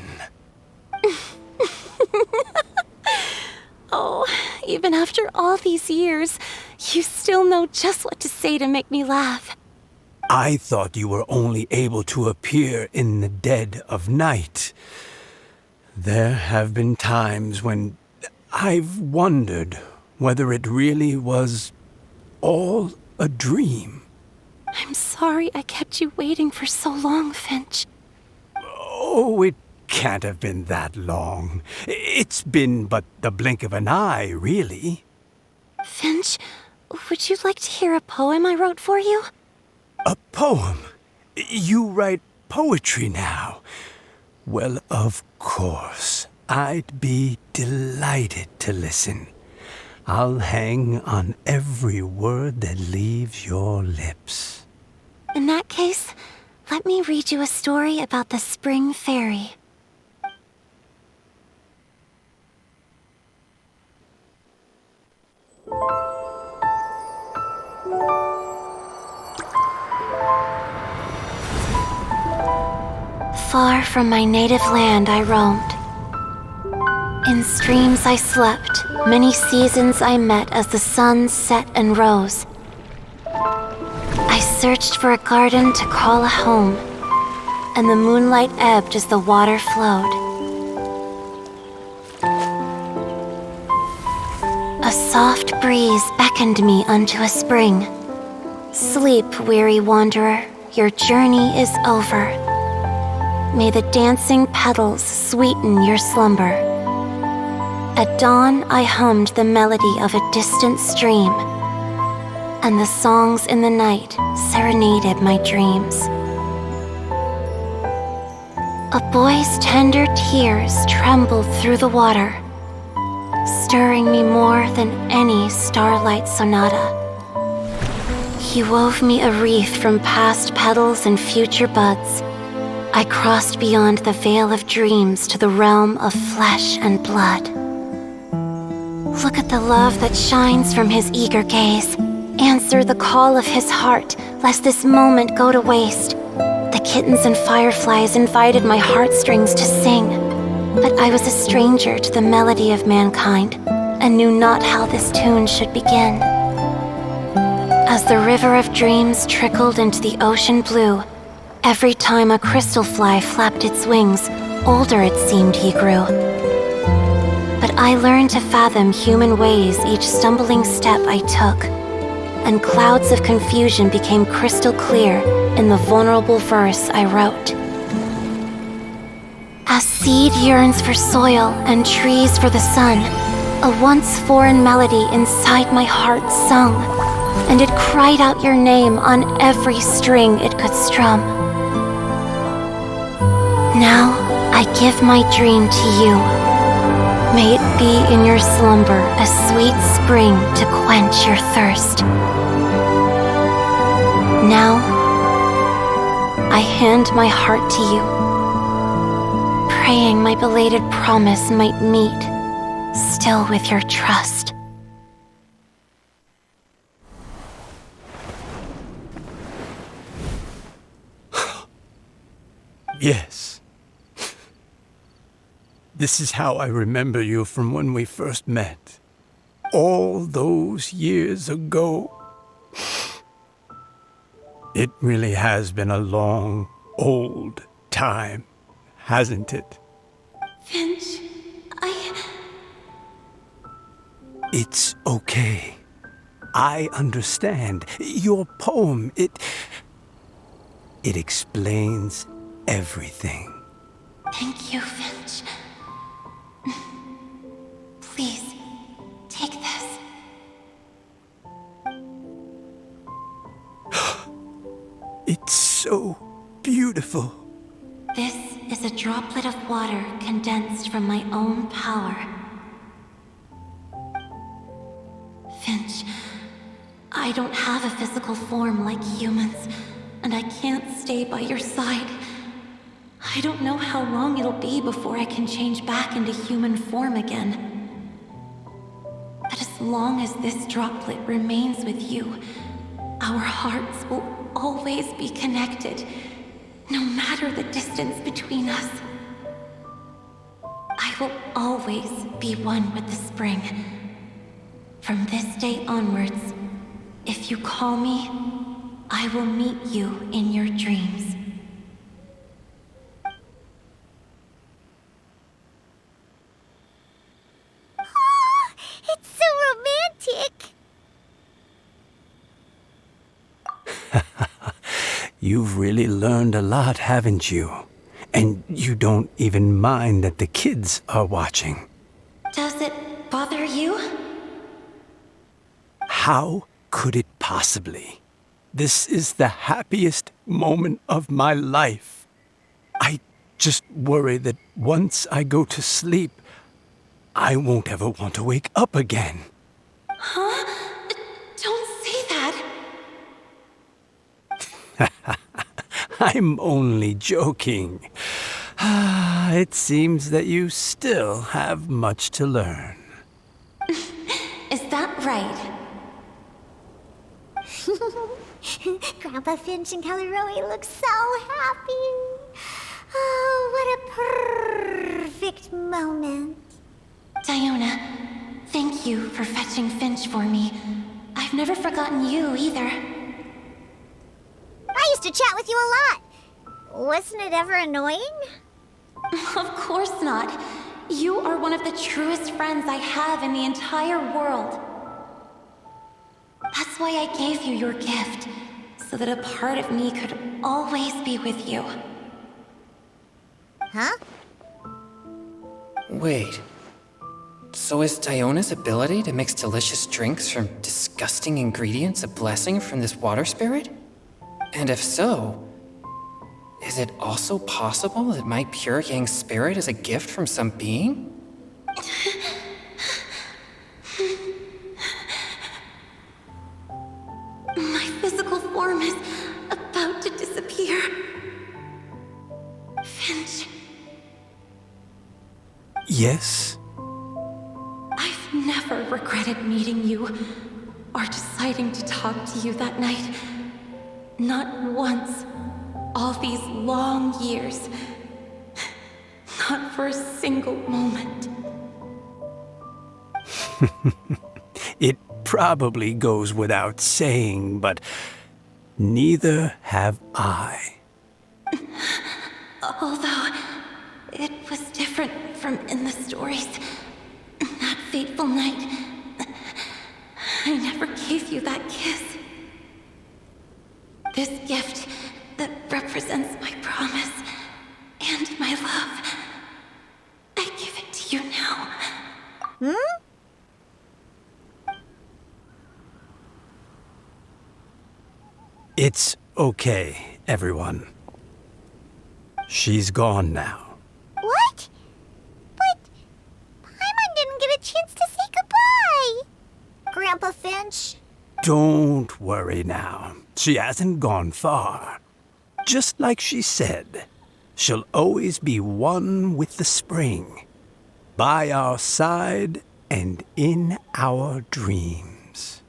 Oh, even after all these years, you still know just what to say to make me laugh. I thought you were only able to appear in the dead of night. There have been times when I've wondered whether it really was all a dream. I'm sorry I kept you waiting for so long, Finch. Oh, it can't have been that long. It's been but the blink of an eye, really. Finch, would you like to hear a poem I wrote for you? A poem? You write poetry now? Well, of course. I'd be delighted to listen. I'll hang on every word that leaves your lips. In that case, let me read you a story about the Spring Fairy. Far from my native land I roamed. In streams I slept, many seasons I met as the sun set and rose. I searched for a garden to call a home, and the moonlight ebbed as the water flowed. A soft breeze beckoned me unto a spring. Sleep, weary wanderer, your journey is over. May the dancing petals sweeten your slumber. At dawn, I hummed the melody of a distant stream, and the songs in the night serenaded my dreams. A boy's tender tears trembled through the water, stirring me more than any starlight sonata. He wove me a wreath from past petals and future buds. I crossed beyond the veil of dreams to the realm of flesh and blood. Look at the love that shines from his eager gaze. Answer the call of his heart, lest this moment go to waste. The kittens and fireflies invited my heartstrings to sing, but I was a stranger to the melody of mankind, and knew not how this tune should begin. As the river of dreams trickled into the ocean blue, every time a crystal fly flapped its wings, older it seemed he grew. But I learned to fathom human ways each stumbling step I took, and clouds of confusion became crystal clear in the vulnerable verse I wrote. As seed yearns for soil and trees for the sun, a once foreign melody inside my heart sung, and it cried out your name on every string it could strum. Now I give my dream to you. May it be in your slumber a sweet spring to quench your thirst. Now I hand my heart to you, praying my belated promise might meet, still with your trust. Yes. This is how I remember you from when we first met. All those years ago. It really has been a long, old time, hasn't it? Finch, It's okay. I understand. Your poem, it explains everything. Thank you, Finch. Please, take this. It's so beautiful. This is a droplet of water condensed from my own power. Finch, I don't have a physical form like humans, and I can't stay by your side. I don't know how long it'll be before I can change back into human form again. But as long as this droplet remains with you, our hearts will always be connected, no matter the distance between us. I will always be one with the spring. From this day onwards, if you call me, I will meet you in your dreams. Oh, it's so romantic. You've really learned a lot, haven't you? And you don't even mind that the kids are watching. Does it bother you? How could it possibly? This is the happiest moment of my life. I just worry that once I go to sleep, I won't ever want to wake up again. Huh? Don't say that. I'm only joking. It seems that you still have much to learn. Is that right? Grandpa Finch and Caleroe look so happy. Oh, what a perfect moment. Diona, thank you for fetching Finch for me. I've never forgotten you either. I used to chat with you a lot. Wasn't it ever annoying? Of course not. You are one of the truest friends I have in the entire world. That's why I gave you your gift, so that a part of me could always be with you. Huh? Wait. So is Diona's ability to mix delicious drinks from disgusting ingredients a blessing from this water spirit? And if so, is it also possible that my pure yang spirit is a gift from some being? My physical form is about to disappear. Finch, Yes? I've never regretted meeting you or deciding to talk to you that night. Not once. All these long years. Not for a single moment. It probably goes without saying, but neither have I. Although, it was different from in the stories. That fateful night, I never gave you that kiss. This gift that represents my promise and my love. I give it to you now. It's okay, everyone. She's gone now. What? But Paimon didn't get a chance to say goodbye. Grandpa Finch? Don't worry now. She hasn't gone far. Just like she said, she'll always be one with the spring, by our side and in our dreams.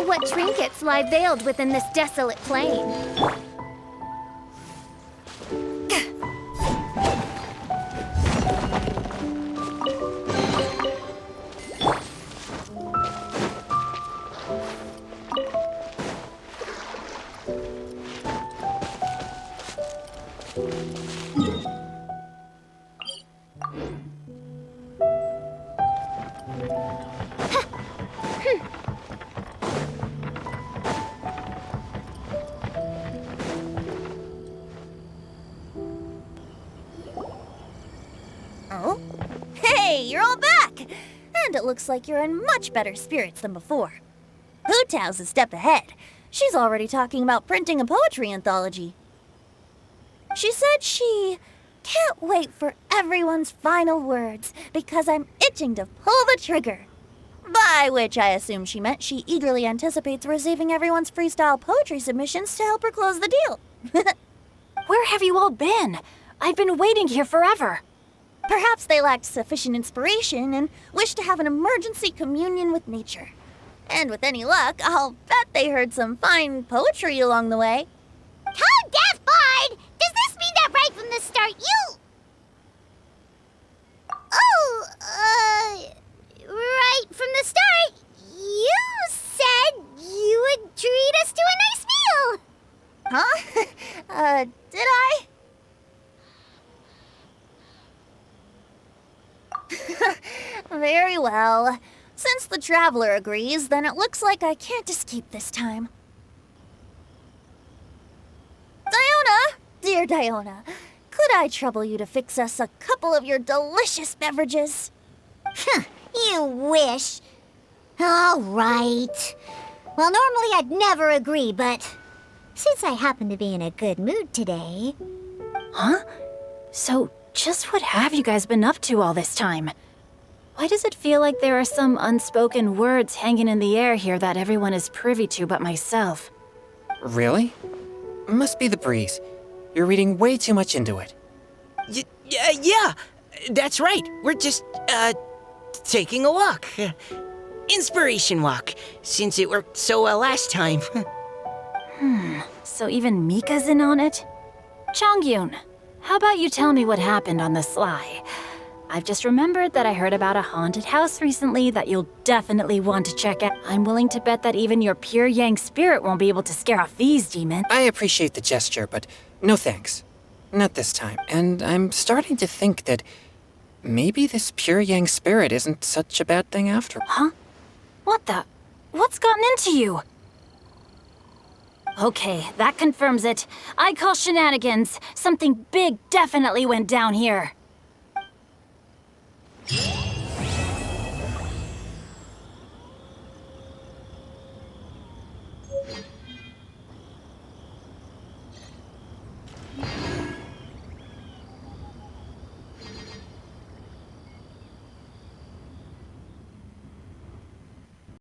What trinkets lie veiled within this desolate plain? Oh? Hey, you're all back! And it looks like you're in much better spirits than before. Hu Tao's a step ahead. She's already talking about printing a poetry anthology. She said she can't wait for everyone's final words because I'm itching to pull the trigger. By which I assume she meant she eagerly anticipates receiving everyone's freestyle poetry submissions to help her close the deal. Where have you all been? I've been waiting here forever. Perhaps they lacked sufficient inspiration and wished to have an emergency communion with nature. And with any luck, I'll bet they heard some fine poetry along the way. Tone deaf, Bard! Does this mean that right from the start you... Oh, right from the start, you said you would treat us to a nice meal! Huh? Did I? Very well. Since the traveler agrees, then it looks like I can't escape this time. Diona! Dear Diona, could I trouble you to fix us a couple of your delicious beverages? You wish. All right. Well, normally I'd never agree, but since I happen to be in a good mood today... Huh? So, just what have you guys been up to all this time? Why does it feel like there are some unspoken words hanging in the air here that everyone is privy to but myself? Really? Must be the breeze. You're reading way too much into it. Yeah, that's right. We're just, taking a walk. Inspiration walk, since it worked so well last time. So even Mika's in on it? Chongyun, how about you tell me what happened on the sly? I've just remembered that I heard about a haunted house recently that you'll definitely want to check out. I'm willing to bet that even your pure yang spirit won't be able to scare off these demons. I appreciate the gesture, but no thanks. Not this time. And I'm starting to think that maybe this pure yang spirit isn't such a bad thing after all. Huh? What the? What's gotten into you? Okay, that confirms it. I call shenanigans. Something big definitely went down here.